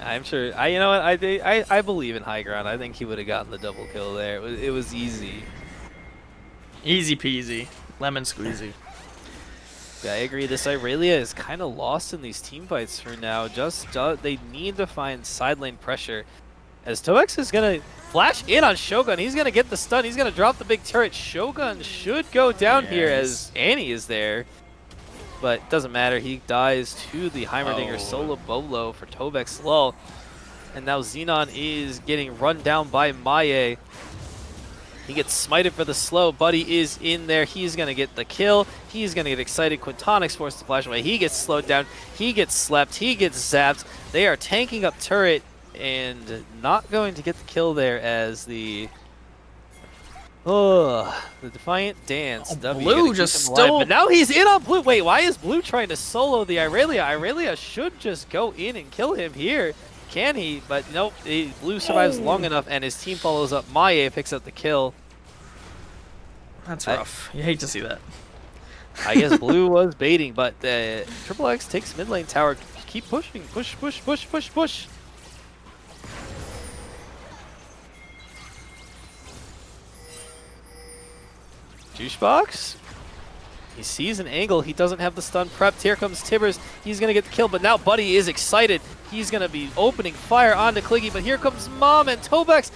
I'm sure. You know what? I believe in high ground. I think he would have gotten the double kill there. It was easy. Easy peasy, lemon squeezy. Yeah, I agree. This Irelia is kind of lost in these team fights for now. They need to find side lane pressure. As Tobex is going to flash in on Shogun. He's going to get the stun. He's going to drop the big turret. Shogun should go down here as Annie is there. But it doesn't matter. He dies to the Heimerdinger solo bolo for Tobex lull. And now Xenon is getting run down by Maye. He gets smited for the slow. Buddy is in there. He's going to get the kill. He's going to get excited. Quintonix forced to flash away. He gets slowed down. He gets slept. He gets zapped. They are tanking up turret and not going to get the kill there as the Defiant Dance. Blue just stole. But now he's in on Blue. Wait, why is Blue trying to solo the Irelia? Irelia should just go in and kill him here. Can he? But nope. Blue survives long enough, and his team follows up. Maye picks up the kill. That's rough. You hate to see that. I guess Blue was baiting, but XXX takes mid lane tower. Keep pushing. Push, push, push, push, push. Juicebox. He sees an angle. He doesn't have the stun prepped. Here comes Tibbers. He's going to get the kill, but now Buddy is excited. He's going to be opening fire onto Kliggy, but here comes Mom and Tobex.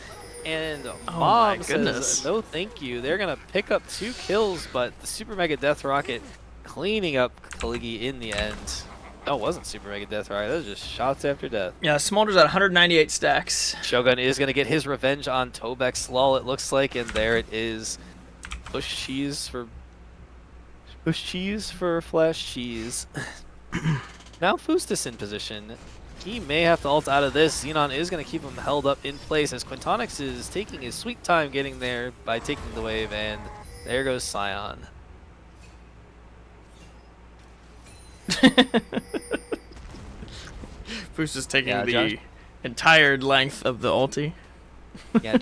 And Mom says, no thank you. They're going to pick up 2 kills, but the Super Mega Death Rocket cleaning up Kliggy in the end. No, it wasn't Super Mega Death Rocket. That was just shots after death. Yeah, Smolder's at 198 stacks. Shogun is going to get his revenge on Tobex lull, it looks like, and there it is. Push cheese for flash cheese. Now Fustus in position. He may have to ult out of this. Xenon is going to keep him held up in place as Quintonix is taking his sweet time getting there by taking the wave, and there goes Scion. Fustus taking the entire length of the ulti. Yeah,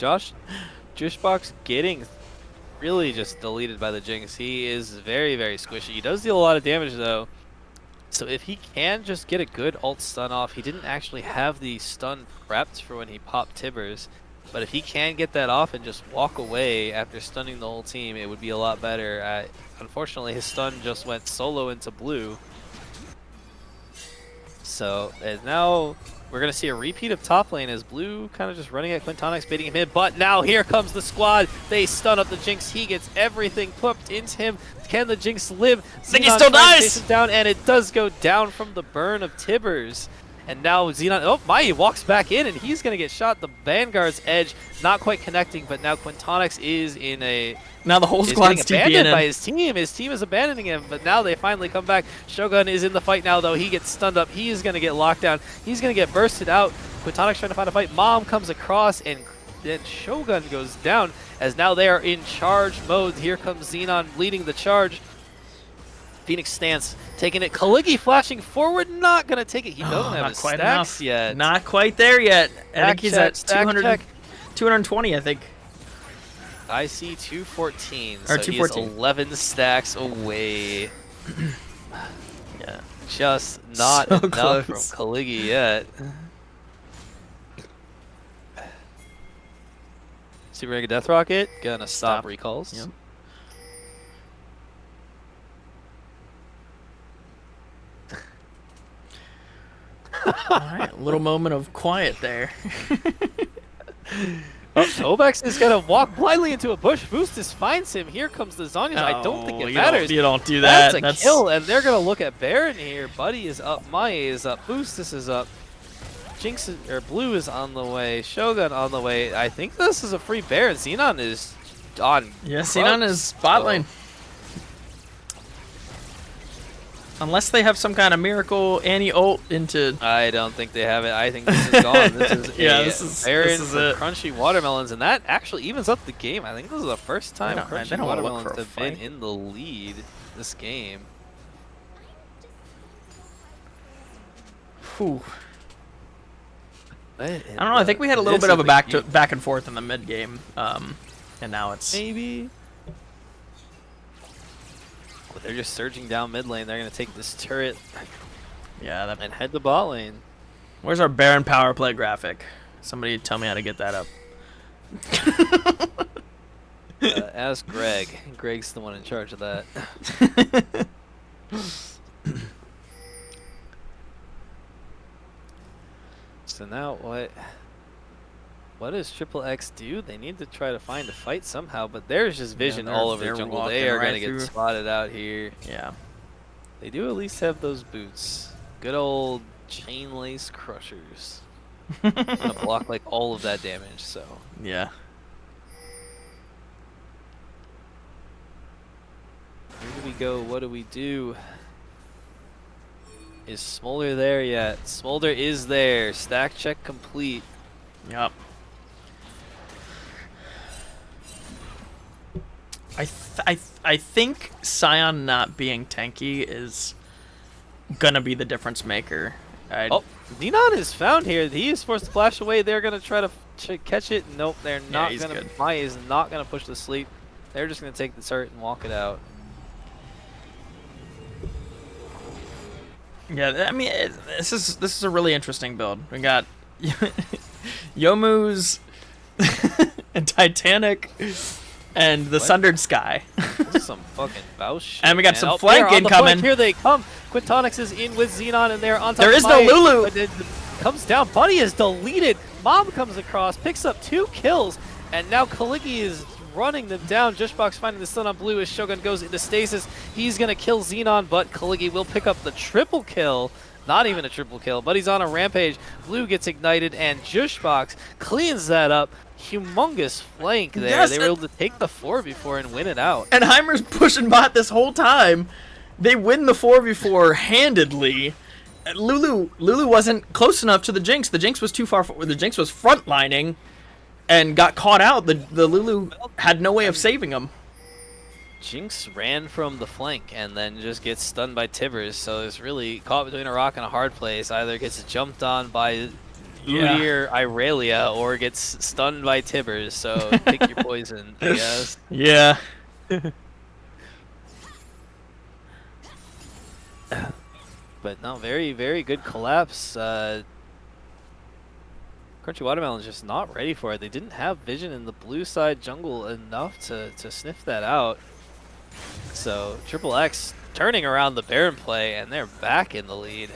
Juicebox getting really just deleted by the Jinx. He is very, very squishy. He does deal a lot of damage though. So if he can just get a good ult stun off, he didn't actually have the stun prepped for when he popped Tibbers. But if he can get that off and just walk away after stunning the whole team, it would be a lot better. Unfortunately, his stun just went solo into Blue. So now we're going to see a repeat of top lane as Blue kind of just running at Quintonix, baiting him in. But now here comes the squad. They stun up the Jinx. He gets everything put into him. Can the Jinx live? He still dies! Him down, and it does go down from the burn of Tibbers. And now Xenon, Maye walks back in, and he's going to get shot. The Vanguard's edge, not quite connecting, but now Quintonix is in a... Now the whole squad's abandoned by his team. His team is abandoning him, but now they finally come back. Shogun is in the fight now, though. He gets stunned up. He is going to get locked down. He's going to get bursted out. Quintonix trying to find a fight. Mom comes across, and then Shogun goes down, as now they are in charge mode. Here comes Xenon leading the charge. Phoenix stance, taking it. Kliggy flashing forward, not going to take it. He doesn't have his stacks yet. Not quite there yet. I think he's at 200, 220, I think. I see 214, or so 214. He is 11 stacks away. Yeah. Just not so enough close. from Kliggy yet. Super Mega Death Rocket, gonna stop recalls. Yep. Alright, a little moment of quiet there. Oh, Tobex is gonna walk blindly into a bush. Boostus finds him. Here comes the Zhonya's. I don't think it matters. You don't do that. That's a kill, and they're gonna look at Baron here. Buddy is up. Maie is up. Boostus is up. Jinx or Blue is on the way. Shogun on the way. I think this is a free Baron. Xenon is on. Yeah, Xenon is spot lane. Unless they have some kind of miracle anti-ult into... I don't think they have it. I think this is gone. This is Baron this is for Crunchy Watermelons, and that actually evens up the game. I think this is the first time Crunchy Watermelons have been in the lead this game. Whew. I don't know. I think we had a little bit of a back and forth in the mid game, and now it's maybe. But they're just surging down mid lane. They're gonna take this turret, yeah, and head to bot lane. Where's our Baron power play graphic? Somebody tell me how to get that up. Ask Greg. Greg's the one in charge of that. So now what does XXX do? They need to try to find a fight somehow, but there's just vision all over the jungle. They are going to get spotted out here. Yeah. They do at least have those boots. Good old chain lace crushers. Gonna block like all of that damage, so. Yeah. Where do we go? What do we do? Is Smolder there yet? Smolder is there. Stack check complete. Yep. I think Sion not being tanky is gonna be the difference maker. Oh, Xenon is found here. He is forced to flash away. They're gonna try to catch it. Nope, they're not gonna. Maie is not gonna push the sleep. They're just gonna take the turret and walk it out. Yeah, I mean, this is a really interesting build. We got Youmuu's and Titanic and the Sundered Sky. This is some fucking bow shit. And we got some flank incoming. Here they come. Quintonix is in with Xenon, and they're on top. There is no Lulu. But it comes down. Buddy is deleted. Mom comes across, picks up 2 kills, and now Kaligi is running them down. Jushbox finding the stun on Blue as Shogun goes into stasis. He's going to kill Xenon, but Kaligi will pick up the triple kill. Not even a triple kill, but he's on a rampage. Blue gets ignited, and Jushbox cleans that up. Humongous flank there. Yes, they were able to take the 4v4 and win it out. And Heimer's pushing bot this whole time. They win the 4v4 handedly. Lulu wasn't close enough to the Jinx. The Jinx was too far forward. The Jinx was frontlining and got caught out. The Lulu had no way of saving him. Jinx ran from the flank and then just gets stunned by Tibbers, so it's really caught between a rock and a hard place. Either gets jumped on by Udi or Irelia, or gets stunned by Tibbers, so pick your poison, I guess. Yeah. But no, very, very good collapse. Crunchy Watermelon's just not ready for it. They didn't have vision in the blue side jungle enough to sniff that out. So XXX turning around the Baron play, and they're back in the lead.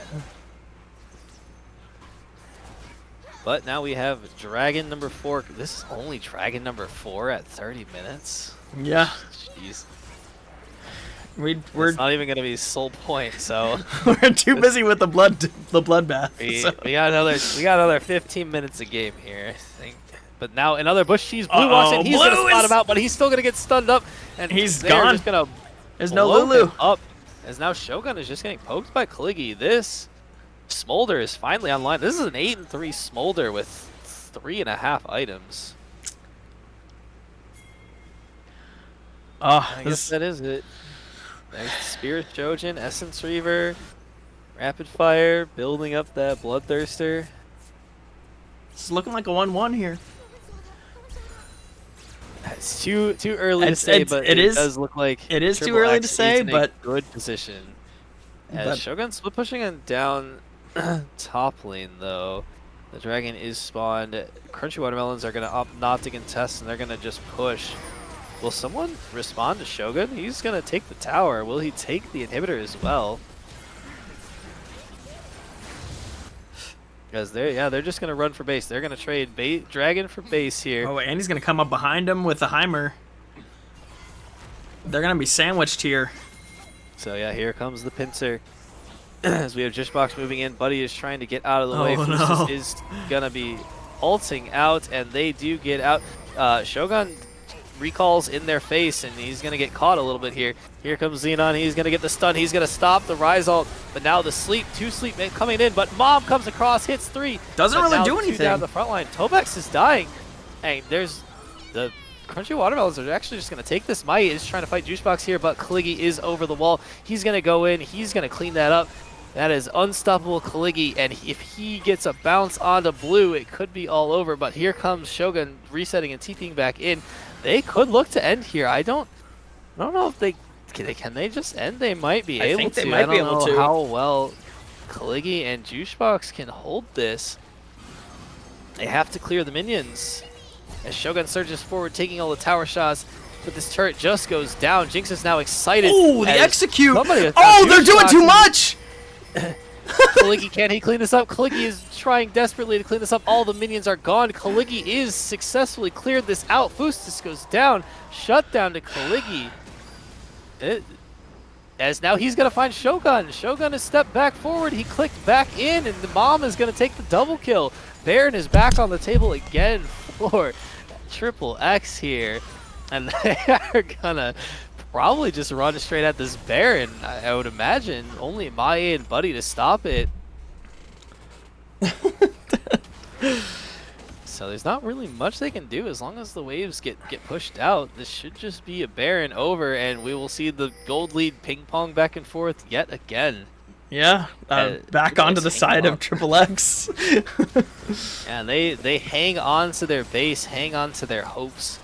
But now we have Dragon number 4. This is only Dragon number 4 at 30 minutes. Yeah. Jeez. We're not even gonna be soul point, so we're too busy with the bloodbath. We got another 15 minutes of game here, I think. But now another bush cheese. Blue walks in. He's gonna spot him out, but he's still gonna get stunned up, and he's gone. Just gonna There's no Lulu up. As now Shogun is just getting poked by Kaligi. This Smolder is finally online. This is an 8-3 Smolder with 3.5 items. I guess that is it. There's Spirit Trojan, Essence Reaver, Rapid Fire, building up that Bloodthirster. It's looking like a 1-1 here. It's too early to say, but it does look like it is too early to say, but good position. As Shogun's split pushing on down top lane though. The dragon is spawned. Crunchy Watermelons are gonna opt not to contest, and they're gonna just push. Will someone respond to Shogun? He's gonna take the tower. Will he take the inhibitor as well? Because they're just gonna run for base. They're gonna trade dragon for base here. Oh, and he's gonna come up behind him with the Heimer. They're gonna be sandwiched here. So yeah, here comes the pincer. As we have Jishbox moving in, Buddy is trying to get out of the way. No. Is gonna be ulting out, and they do get out. Shogun recalls in their face, and he's gonna get caught a little bit here. Here comes Xenon. He's gonna get the stun. He's gonna stop the Rise ult, but now the sleep, 2 sleep coming in. But Mom comes across, hits 3. Doesn't really do Two anything. down the front line. Tobex is dying, and there's the Crunchy Watermelons are actually just gonna take this. Might is trying to fight Juicebox here, but Caliggi is over the wall. He's gonna go in. He's gonna clean that up. That is unstoppable Caliggi, and if he gets a bounce onto blue, it could be all over. But here comes Shogun resetting and TPing back in. They could look to end here. I don't know if they can they just end. They might be able to. I think they might be able to. I don't know how well Caliggi and Juicebox can hold this. They have to clear the minions. As Shogun surges forward, taking all the tower shots, but this turret just goes down. Jinx is now excited. Oh, the execute! Oh, Oh, they're doing too much! Caliggi, can he clean this up? Caliggi is trying desperately to clean this up. All the minions are gone. Caliggi is successfully cleared this out. Fustus goes down. Shut down to Caliggi. As now he's going to find Shogun. Shogun has stepped back forward. He clicked back in, and the Mom is going to take the double kill. Baron is back on the table again for XXX here. And they are going to probably just run straight at this Baron. I would imagine only Maya and Buddy to stop it. So there's not really much they can do as long as the waves get pushed out. This should just be a Baron over, and we will see the gold lead ping pong back and forth yet again. Yeah, back onto the side of XXX. And they hang on to their base, hang on to their hopes.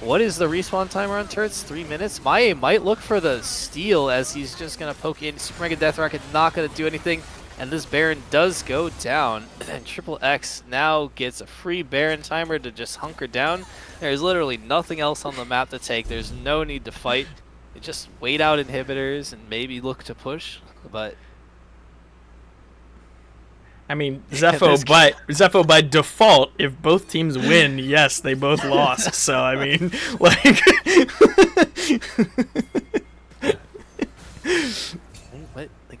What is the respawn timer on turrets? 3 minutes? Maya might look for the steal as he's just going to poke in. Super Mega Death Rocket not going to do anything. And this Baron does go down. And XXX now gets a free Baron timer to just hunker down. There's literally nothing else on the map to take. There's no need to fight. They just wait out inhibitors and maybe look to push. But I mean, Zepho by default, if both teams win, yes, they both lost. So I mean, like,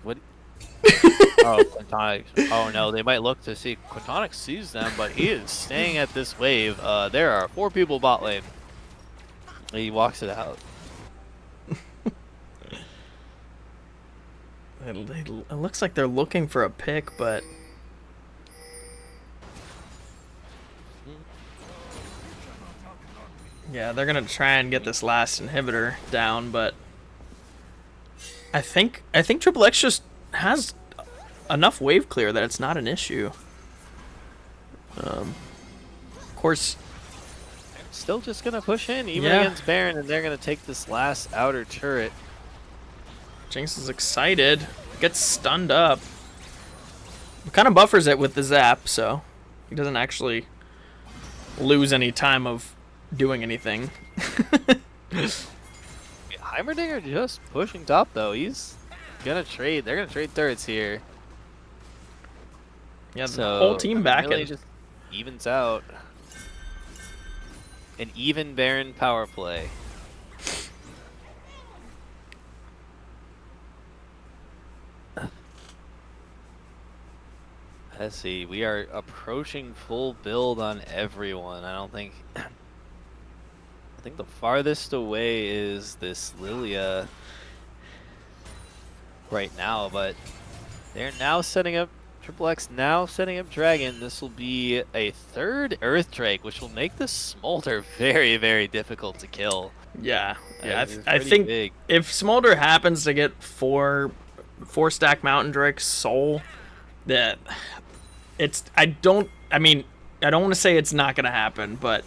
what? Oh, Quintonics. Oh no, they might look to see Quintonics sees them, but he is staying at this wave. There are 4 people bot lane. He walks it out. it looks like they're looking for a pick, but. Yeah, they're gonna try and get this last inhibitor down, but I think XXX just has enough wave clear that it's not an issue. Of course, Still just gonna push in even against Baron, and they're gonna take this last outer turret. Jinx is excited, gets stunned up. Kind of buffers it with the zap, so he doesn't actually lose any time of doing anything. Heimerdinger just pushing top though. He's gonna trade. They're gonna trade turrets here. Yeah, the So whole team back really in. just evens out. An even Baron power play. Let's see. We are approaching full build on everyone. I don't think. I think the farthest away is this Lilia right now, but they're now setting up XXX now setting up Dragon. This will be a 3rd Earth Drake, which will make this Smolder very, very difficult to kill. Yeah. It's I pretty think big. if Smolder happens to get four stack Mountain Drake Soul, that I don't want to say it's not gonna happen, but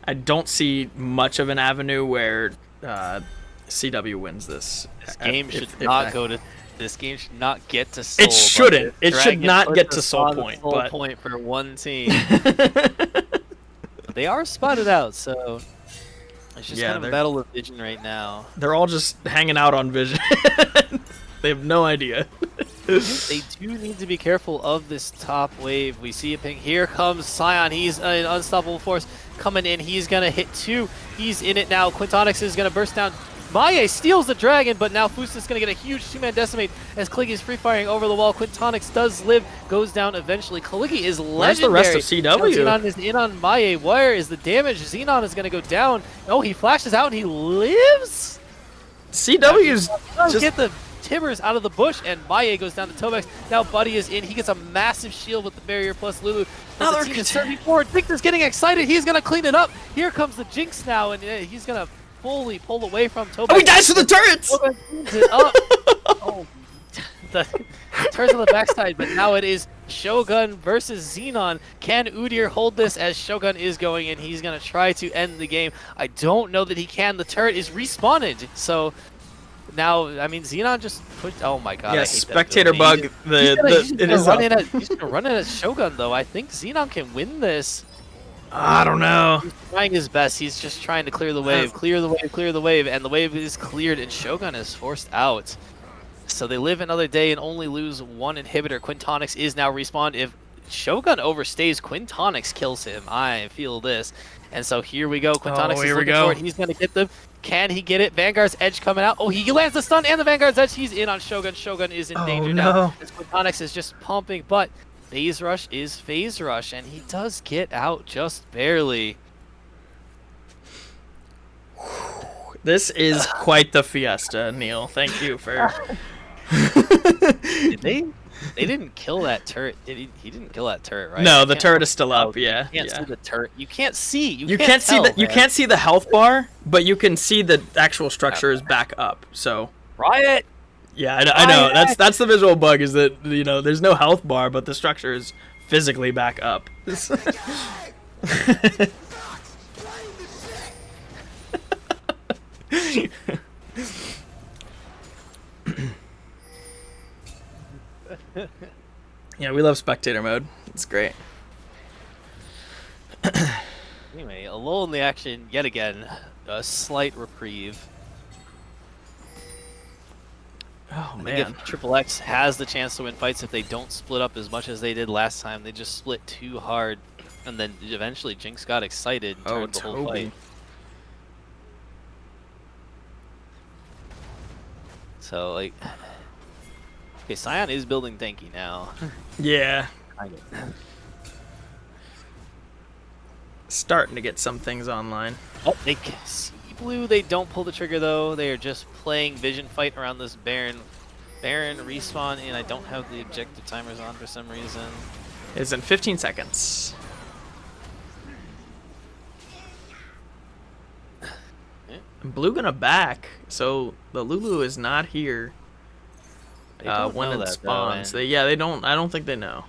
I don't see much of an avenue where CW wins this. This game should not go to. This game should not get to Soul. It shouldn't. It should Dragon not puts get to us Soul on Point. Soul But Point for one team. They are spotted out, so it's just kind of a battle of vision right now. They're all just hanging out on vision. They have no idea. They do need to be careful of this top wave. We see a ping. Here comes Scion. He's an unstoppable force coming in. He's going to hit 2. He's in it now. Quintonix is going to burst down. Maye steals the dragon, but now Fustus is going to get a huge 2-man decimate as Caliggi is free-firing over the wall. Quintonix does live, goes down eventually. Caliggi is legendary. Where's the rest of CW? Xenon is in on Maye. Where is the damage? Xenon is going to go down. Oh, he flashes out and he lives? CW's just... Get the Tibbers out of the bush, and Maye goes down to Tobex. Now Buddy is in. He gets a massive shield with the barrier plus Lulu. Now the team is surging forward. Victor's getting excited. He's going to clean it up. Here comes the Jinx now, and he's going to fully pull away from Tobex. Oh, he dies to the turrets! Oh, the turrets on the backside, but now it is Shogun versus Xenon. Can Udyr hold this as Shogun is going in? He's going to try to end the game. I don't know that he can. The turret is respawned, so... Now, I mean, Xenon just pushed. Oh my god! Yeah, I hate spectator that bug. He's It gonna run in at Shogun though. I think Xenon can win this. I don't know. He's trying his best. He's just trying to clear the wave, clear the wave, and the wave is cleared, and Shogun is forced out. So they live another day and only lose 1 inhibitor. Quintonix is now respawned. If Shogun overstays, Quintonix kills him. I feel this. And so here we go. Quintonix is looking for it. He's going to get them. Can he get it? Vanguard's Edge coming out. Oh, he lands the stun and the Vanguard's Edge. He's in on Shogun. Shogun is in danger now. Quintonix is just pumping, but Phase Rush is Phase Rush, and he does get out just barely. This is quite the fiesta, Neil. Thank you for... They didn't kill that turret. He didn't kill that turret, right? No, the turret is still up. Yeah, you can't see the turret. You can't see. You can't see the. You can't see the health bar, but you can see the actual structure is back up. So. Riot. Yeah, I know. That's the visual bug. Is that there's no health bar, but the structure is physically back up. Yeah, we love spectator mode. It's great. Anyway, a lull in the action yet again. A slight reprieve. Oh I man. think if XXX has the chance to win fights if they don't split up as much as they did last time. They just split too hard, and then eventually Jinx got excited and turned the whole fight. So like, okay, Scion is building tanky now. Yeah. Starting to get some things online. Oh, they see blue. They don't pull the trigger though. They are just playing vision fight around this Baron. Baron respawn, and I don't have the objective timers on for some reason. It's in 15 seconds. Blue gonna back, so the Lulu is not here when it spawns. They don't. I don't think they know.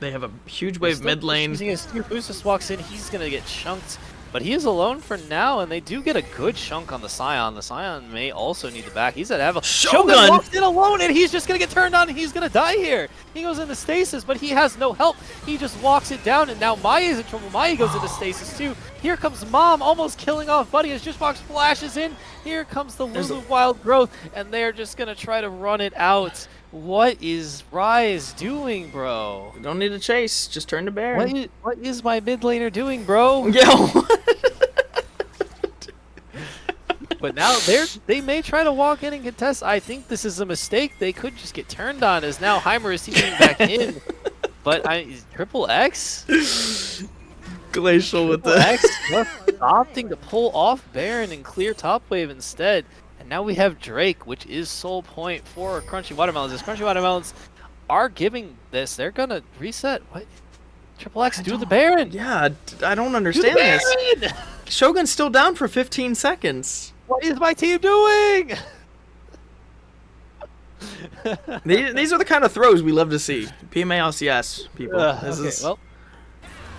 They have a huge wave mid lane. Who's just walks in, he's gonna get chunked, but he is alone for now, and they do get a good chunk on the Scion. The Scion may also need the back. He's at Ava. Shogun walks in alone, and he's just gonna get turned on, and he's gonna die here. He goes into stasis, but he has no help. He just walks it down, and now Maye is in trouble. Maye goes into stasis too. Here comes Mom, almost killing off Buddy as Juicebox flashes in. Here comes the Lulu Wild Growth, and they're just gonna try to run it out. What is Rise doing, bro? You don't need to chase, just turn to Baron. What is my mid laner doing, bro? Yo. But now they may try to walk in and contest. I think this is a mistake. They could just get turned on as now Heimer is teaming back in. But XXX? Glacial with the X opting to pull off Baron and clear top wave instead. And now we have Drake, which is soul point for Crunchy Watermelons. As Crunchy Watermelons are giving this, they're gonna reset. What? XXX, do the Baron! Yeah, I don't understand this. Shogun's still down for 15 seconds. What is my team doing? These are the kind of throws we love to see. PMALCS, people. Well,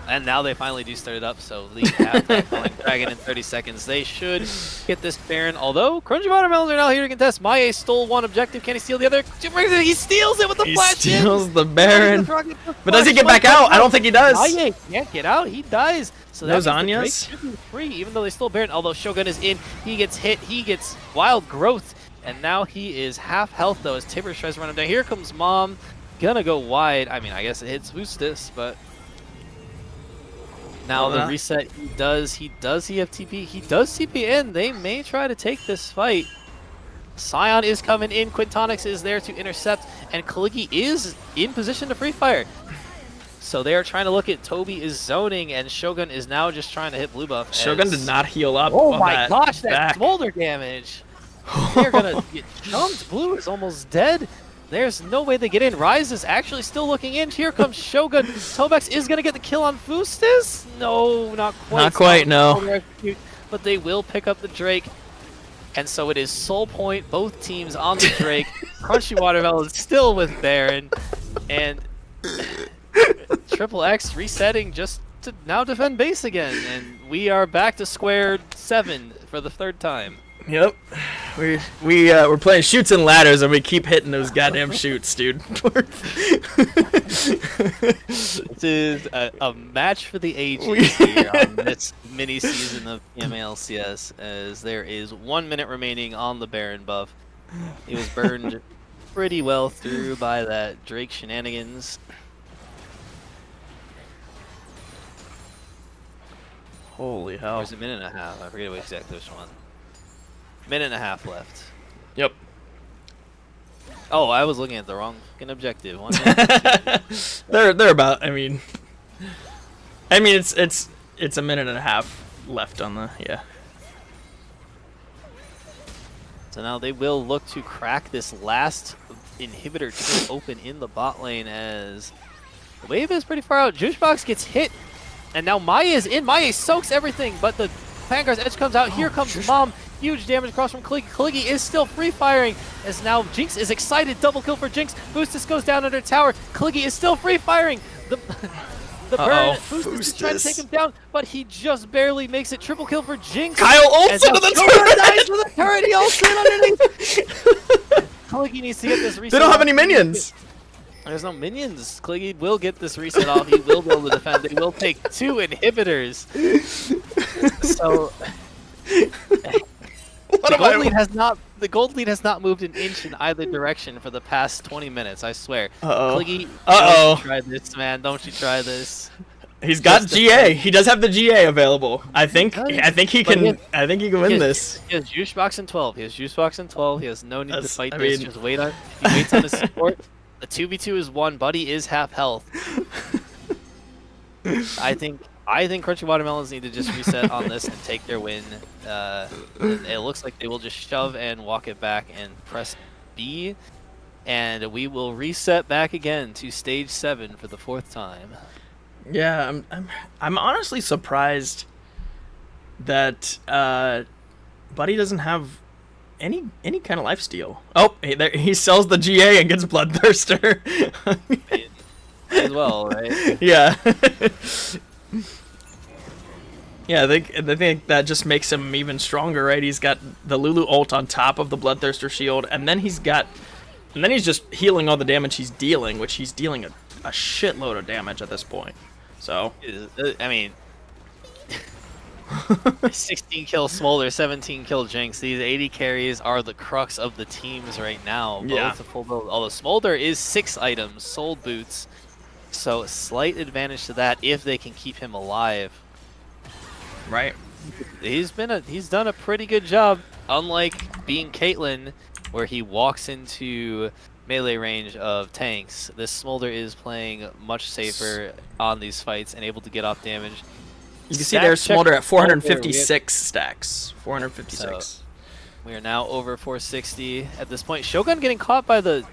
and now they finally do start it up, so Lee have that Falling Dragon in 30 seconds. They should get this Baron, although Crunchy Watermelons are now here to contest. Maye stole one objective. Can he steal the other? He steals it with the flash. He steals the Baron. But does he get back out? I don't think he does. Maye can't get out. He dies. So no Zanyas. Free, even though they stole Baron. Although Shogun is in, he gets hit. He gets Wild Growth. And now he is half health, though, as Tibbers tries to run him down. Here comes Mom. Gonna go wide. I mean, I guess it hits Boostis, but... Now the reset, he does EFTP. He does TP in. They may try to take this fight. Scion is coming in. Quintonix is there to intercept. And Kaliki is in position to free fire. So they are trying to look at Toby is zoning, and Shogun is now just trying to hit blue buff. Shogun did not heal up. Oh my gosh, that smolder damage. They're gonna get jumped. Blue is almost dead. There's no way they get in. Rise is actually still looking in. Here comes Shogun. Tobex is going to get the kill on Fustis. No, not quite. Not quite, no. But they will pick up the Drake. And so it is soul point, both teams on the Drake. Crunchy Watermelon still with Baron. And XXX resetting just to now defend base again. And we are back to square 7 for the 3rd time. Yep, we're playing shoots and ladders, and we keep hitting those goddamn shoots, dude. This is a match for the ages here on this mini season of PMALCS, as there is 1 minute remaining on the Baron buff. It was burned pretty well through by that Drake shenanigans. Holy hell! There's a minute and a half. I forget what exactly which one. Minute and a half left. Yep. Oh, I was looking at the wrong fucking objective. 1 minute. they're about. I mean, it's a minute and a half left on the So now they will look to crack this last inhibitor to open in the bot lane, as the wave is pretty far out. Juicebox gets hit, and now Maya is in. Maya soaks everything, but the Vanguard's edge comes out. Here comes Mom. Huge damage across from Kaliki. Kaliki is still free firing, as now Jinx is excited. Double kill for Jinx. Boostis goes down under tower. Kaliki is still free firing. The burn. Boostis is trying to take him down, but he just barely makes it. Triple kill for Jinx. Kyle ults into the turret. Dies with a turret. He ults in underneath. Kaliki needs to get this reset. They don't have any minions. There's no minions. Kaliki will get this reset off. He will be able to defend. They will take 2 inhibitors. So... The gold lead has not moved an inch in either direction for the past 20 minutes, I swear. Kaliki, don't you try this, man. Don't you try this. He's got GA. He does have the GA available. I think he can win this. He has Juicebox in 12. He has Juicebox in 12. He has no need to fight this. Just wait on. He waits on his support. The 2v2 is 1. Buddy is half health. I think Crunchy Watermelons need to just reset on this and take their win. It looks like they will just shove and walk it back and press B, and we will reset back again to stage 7 for the 4th time. Yeah, I'm honestly surprised that Buddy doesn't have any kind of lifesteal. Oh, he sells the GA and gets Bloodthirster. As well, right? Yeah. Yeah, I think that just makes him even stronger, right? He's got the Lulu ult on top of the Bloodthirster shield, and then he's just healing all the damage he's dealing, which he's dealing a shitload of damage at this point. So, I mean, 16 kill Smolder, 17 kill Jinx. These 80 carries are the crux of the teams right now. Both the full build. Although Smolder is 6 items, sold boots, so a slight advantage to that if they can keep him alive. Right. He's done a pretty good job, unlike being Caitlyn, where he walks into melee range of tanks. This Smolder is playing much safer on these fights and able to get off damage. You can see there's Smolder at 456 stacks. 456. So we are now over 460 at this point. Shogun getting caught by the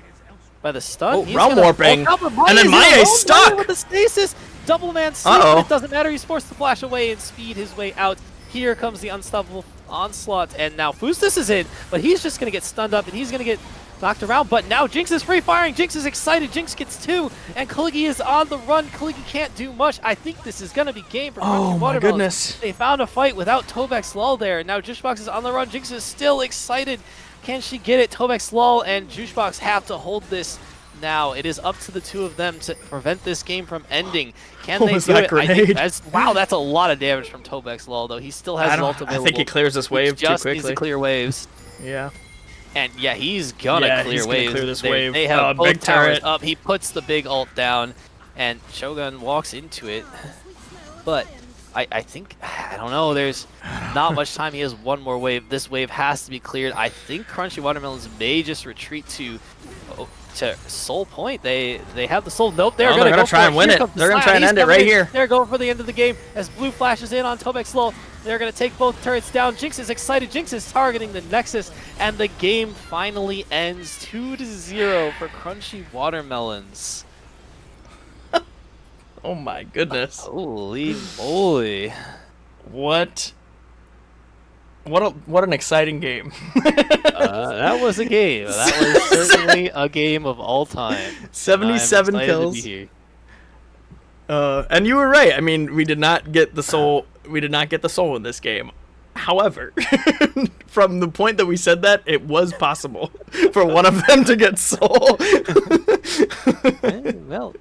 stun. Oh, realm warping, and then Maya is stuck with the stasis. Double man sleep, but it doesn't matter. He's forced to flash away and speed his way out. Here comes the unstoppable onslaught, and now Fustis is in, but he's just gonna get stunned up and he's gonna get knocked around. But now Jinx is free firing. Jinx is excited. Jinx gets 2, and Kaliki is on the run. Kaliki can't do much. I think this is gonna be game for Oh my goodness! They found a fight without Tobex Lull there. Now Juicebox is on the run. Jinx is still excited. Can she get it? Tobex Lull and Juicebox have to hold this. Now it is up to the 2 of them to prevent this game from ending. Can they do it? I think wow, that's a lot of damage from Tobex Lull, though. He still has his ult available. I think he clears this wave too quickly. He just needs to clear waves. Yeah. And yeah, he's gonna clear he's gonna waves. clear this wave. They have both Big towers turret. up. He puts the big ult down, and Shogun walks into it. But I think, I don't know, there's not much time. He has one more wave. This wave has to be cleared. I think Crunchy Watermelons may just retreat to Soul Point. They have the Soul. Nope, they're gonna try and win it. They're gonna try and end it right here. They're going for the end of the game as Blue flashes in on Tomek Slow. They're gonna take both turrets down. Jinx is excited. Jinx is targeting the Nexus, and the game finally ends 2-0 for Crunchy Watermelons. Oh my goodness. Holy moly. What an exciting game. That was a game. That was certainly a game of all time. 77 kills. And you were right. I mean, we did not get the soul. We did not get the soul in this game. However, from the point that we said that, it was possible for one of them to get soul. Well,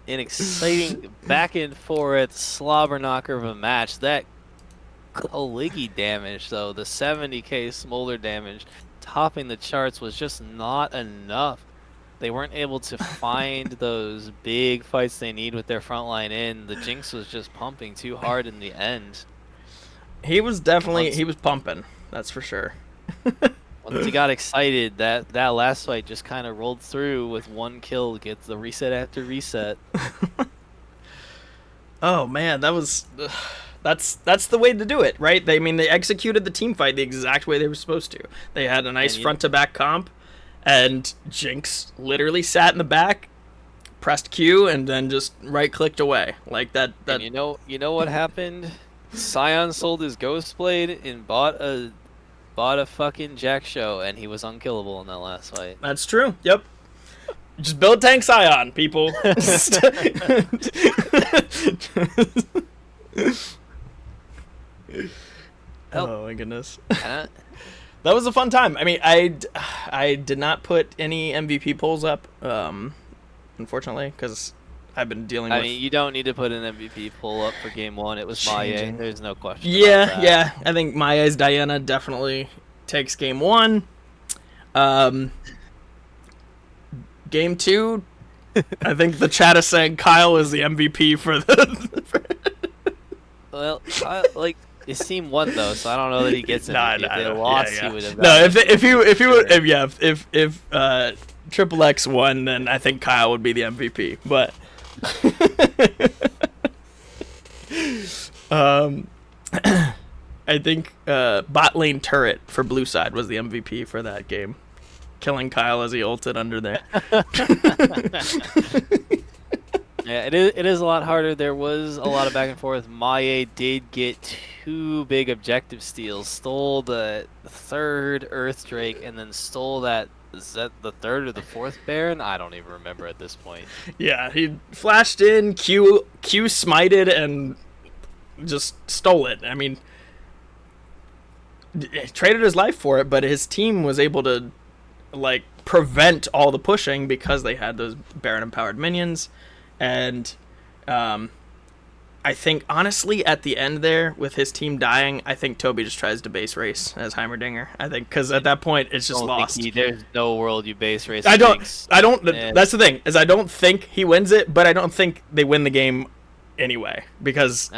an exciting back and forth slobber knocker of a match. That Kaligi damage, though, the 70k smolder damage topping the charts, was just not enough. They weren't able to find those big fights they need with their front line in. The Jinx was just pumping too hard in the end. He was pumping, that's for sure. Once he got excited, that last fight just kind of rolled through with one kill, gets the reset after reset. Oh man, that's the way to do it, right? They executed the team fight the exact way they were supposed to. They had a nice front to back comp, and Jinx literally sat in the back, pressed Q, and then just right clicked away like that. And you know what happened? Sion sold his Ghost Blade and bought a fucking Jack Show, and he was unkillable in that last fight. That's true. Yep. Just build tank Sion, people. Oh my goodness. That was a fun time. I mean, I did not put any MVP polls up, unfortunately, because I've been dealing with... I mean, you don't need to put an MVP poll up for game one. It was Maya. There's no question about that. Yeah. I think Maya's Diana definitely takes game one. Game two, I think the chat is saying Kyle is the MVP for the... Well, his team won though, so I don't know that he gets it. If they lost, he would have. No, if XXX won, then I think Kyle would be the MVP. But I think bot lane turret for blue side was the MVP for that game, killing Kyle as he ulted under there. Yeah, it is a lot harder. There was a lot of back and forth. Maye did get 2 big objective steals. Stole the 3rd Earth Drake and then stole that... Is that the 3rd or the 4th Baron? I don't even remember at this point. Yeah, he flashed in, Q smited, and just stole it. I mean, traded his life for it, but his team was able to prevent all the pushing because they had those Baron-empowered minions. And I think, honestly, at the end there, with his team dying, I think Toby just tries to base race as Heimerdinger. I think, because at that point, it's just lost. There's no world you base race. I don't. That's the thing, is I don't think he wins it, but I don't think they win the game anyway, because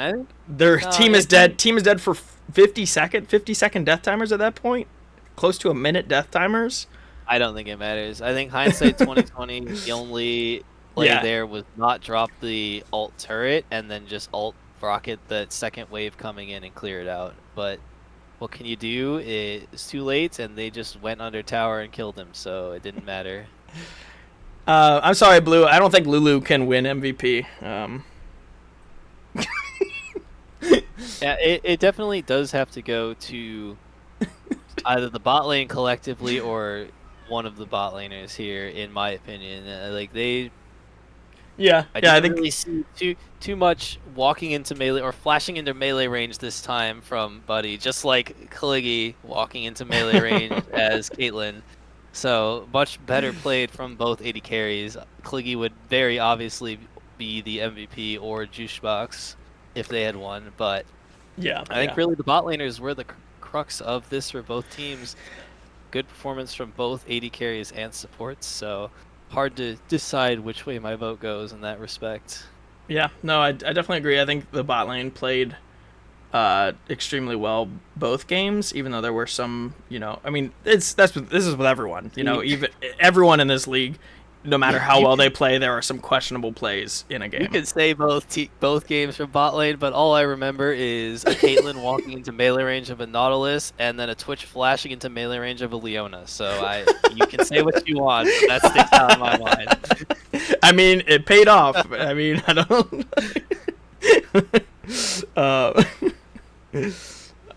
their team is dead. Team is dead for 50-second death timers at that point, close to a minute death timers. I don't think it matters. I think hindsight 2020, the only play there was not drop the ult turret and then just ult rocket the second wave coming in and clear it out. But what can you do? It's too late, and they just went under tower and killed him, so it didn't matter. I'm sorry, Blue. I don't think Lulu can win MVP. Yeah, it definitely does have to go to either the bot lane collectively or one of the bot laners here, in my opinion. I didn't really see too much walking into melee or flashing into melee range this time from Buddy, just like Kaligi walking into melee range as Caitlyn. So much better played from both AD carries. Kaligi would very obviously be the MVP or Juicebox if they had won, but I think really the bot laners were the crux of this for both teams. good performance from both AD carries and supports, so hard to decide which way my vote goes in that respect. Yeah, no, I definitely agree. I think the bot lane played extremely well both games, even though there were some, I mean, this is with everyone, even everyone in this league, no matter how well they play, there are some questionable plays in a game. You could say both games from bot lane, but all I remember is a Caitlyn walking into melee range of a Nautilus and then a Twitch flashing into melee range of a Leona. So you can say what you want, but that sticks out in my mind. I mean, it paid off. I mean, I don't.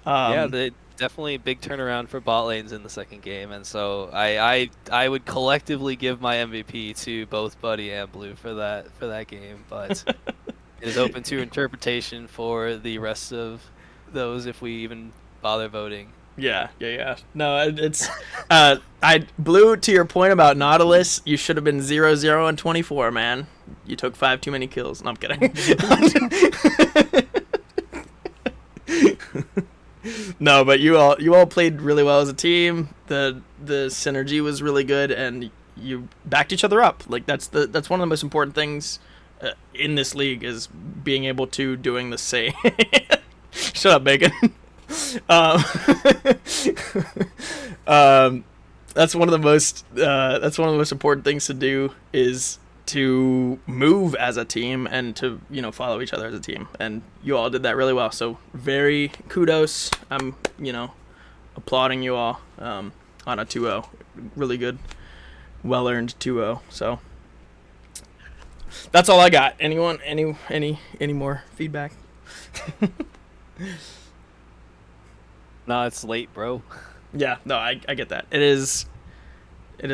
Yeah, definitely a big turnaround for bot lanes in the second game, and so I would collectively give my MVP to both Buddy and Blue for that game, but it is open to interpretation for the rest of those if we even bother voting. Yeah. No, it's Blue, to your point about Nautilus, you should have been 0-0 and 24, man. You took 5 too many kills. No, I'm kidding. No, but you all played really well as a team. The synergy was really good, and you backed each other up. Like that's one of the most important things in this league is being able to doing the same. Shut up, Bacon. That's one of the most important things to do is to move as a team and to follow each other as a team, and you all did that really well, so very kudos. I'm applauding you all on a 2-0, really good, well earned 2-0. So that's all I got. Anyone any more feedback? No, it's late, bro. Yeah, no, I get that. It is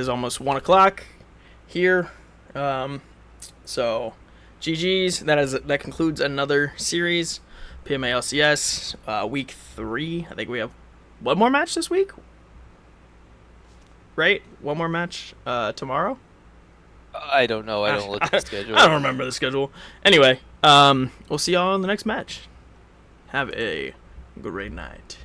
almost 1:00 here. So GG's. That concludes another series. PMALCS week 3. I think we have one more match this week. Right? One more match tomorrow. I don't know. I don't look at the schedule. I don't remember the schedule. Anyway, we'll see y'all in the next match. Have a great night.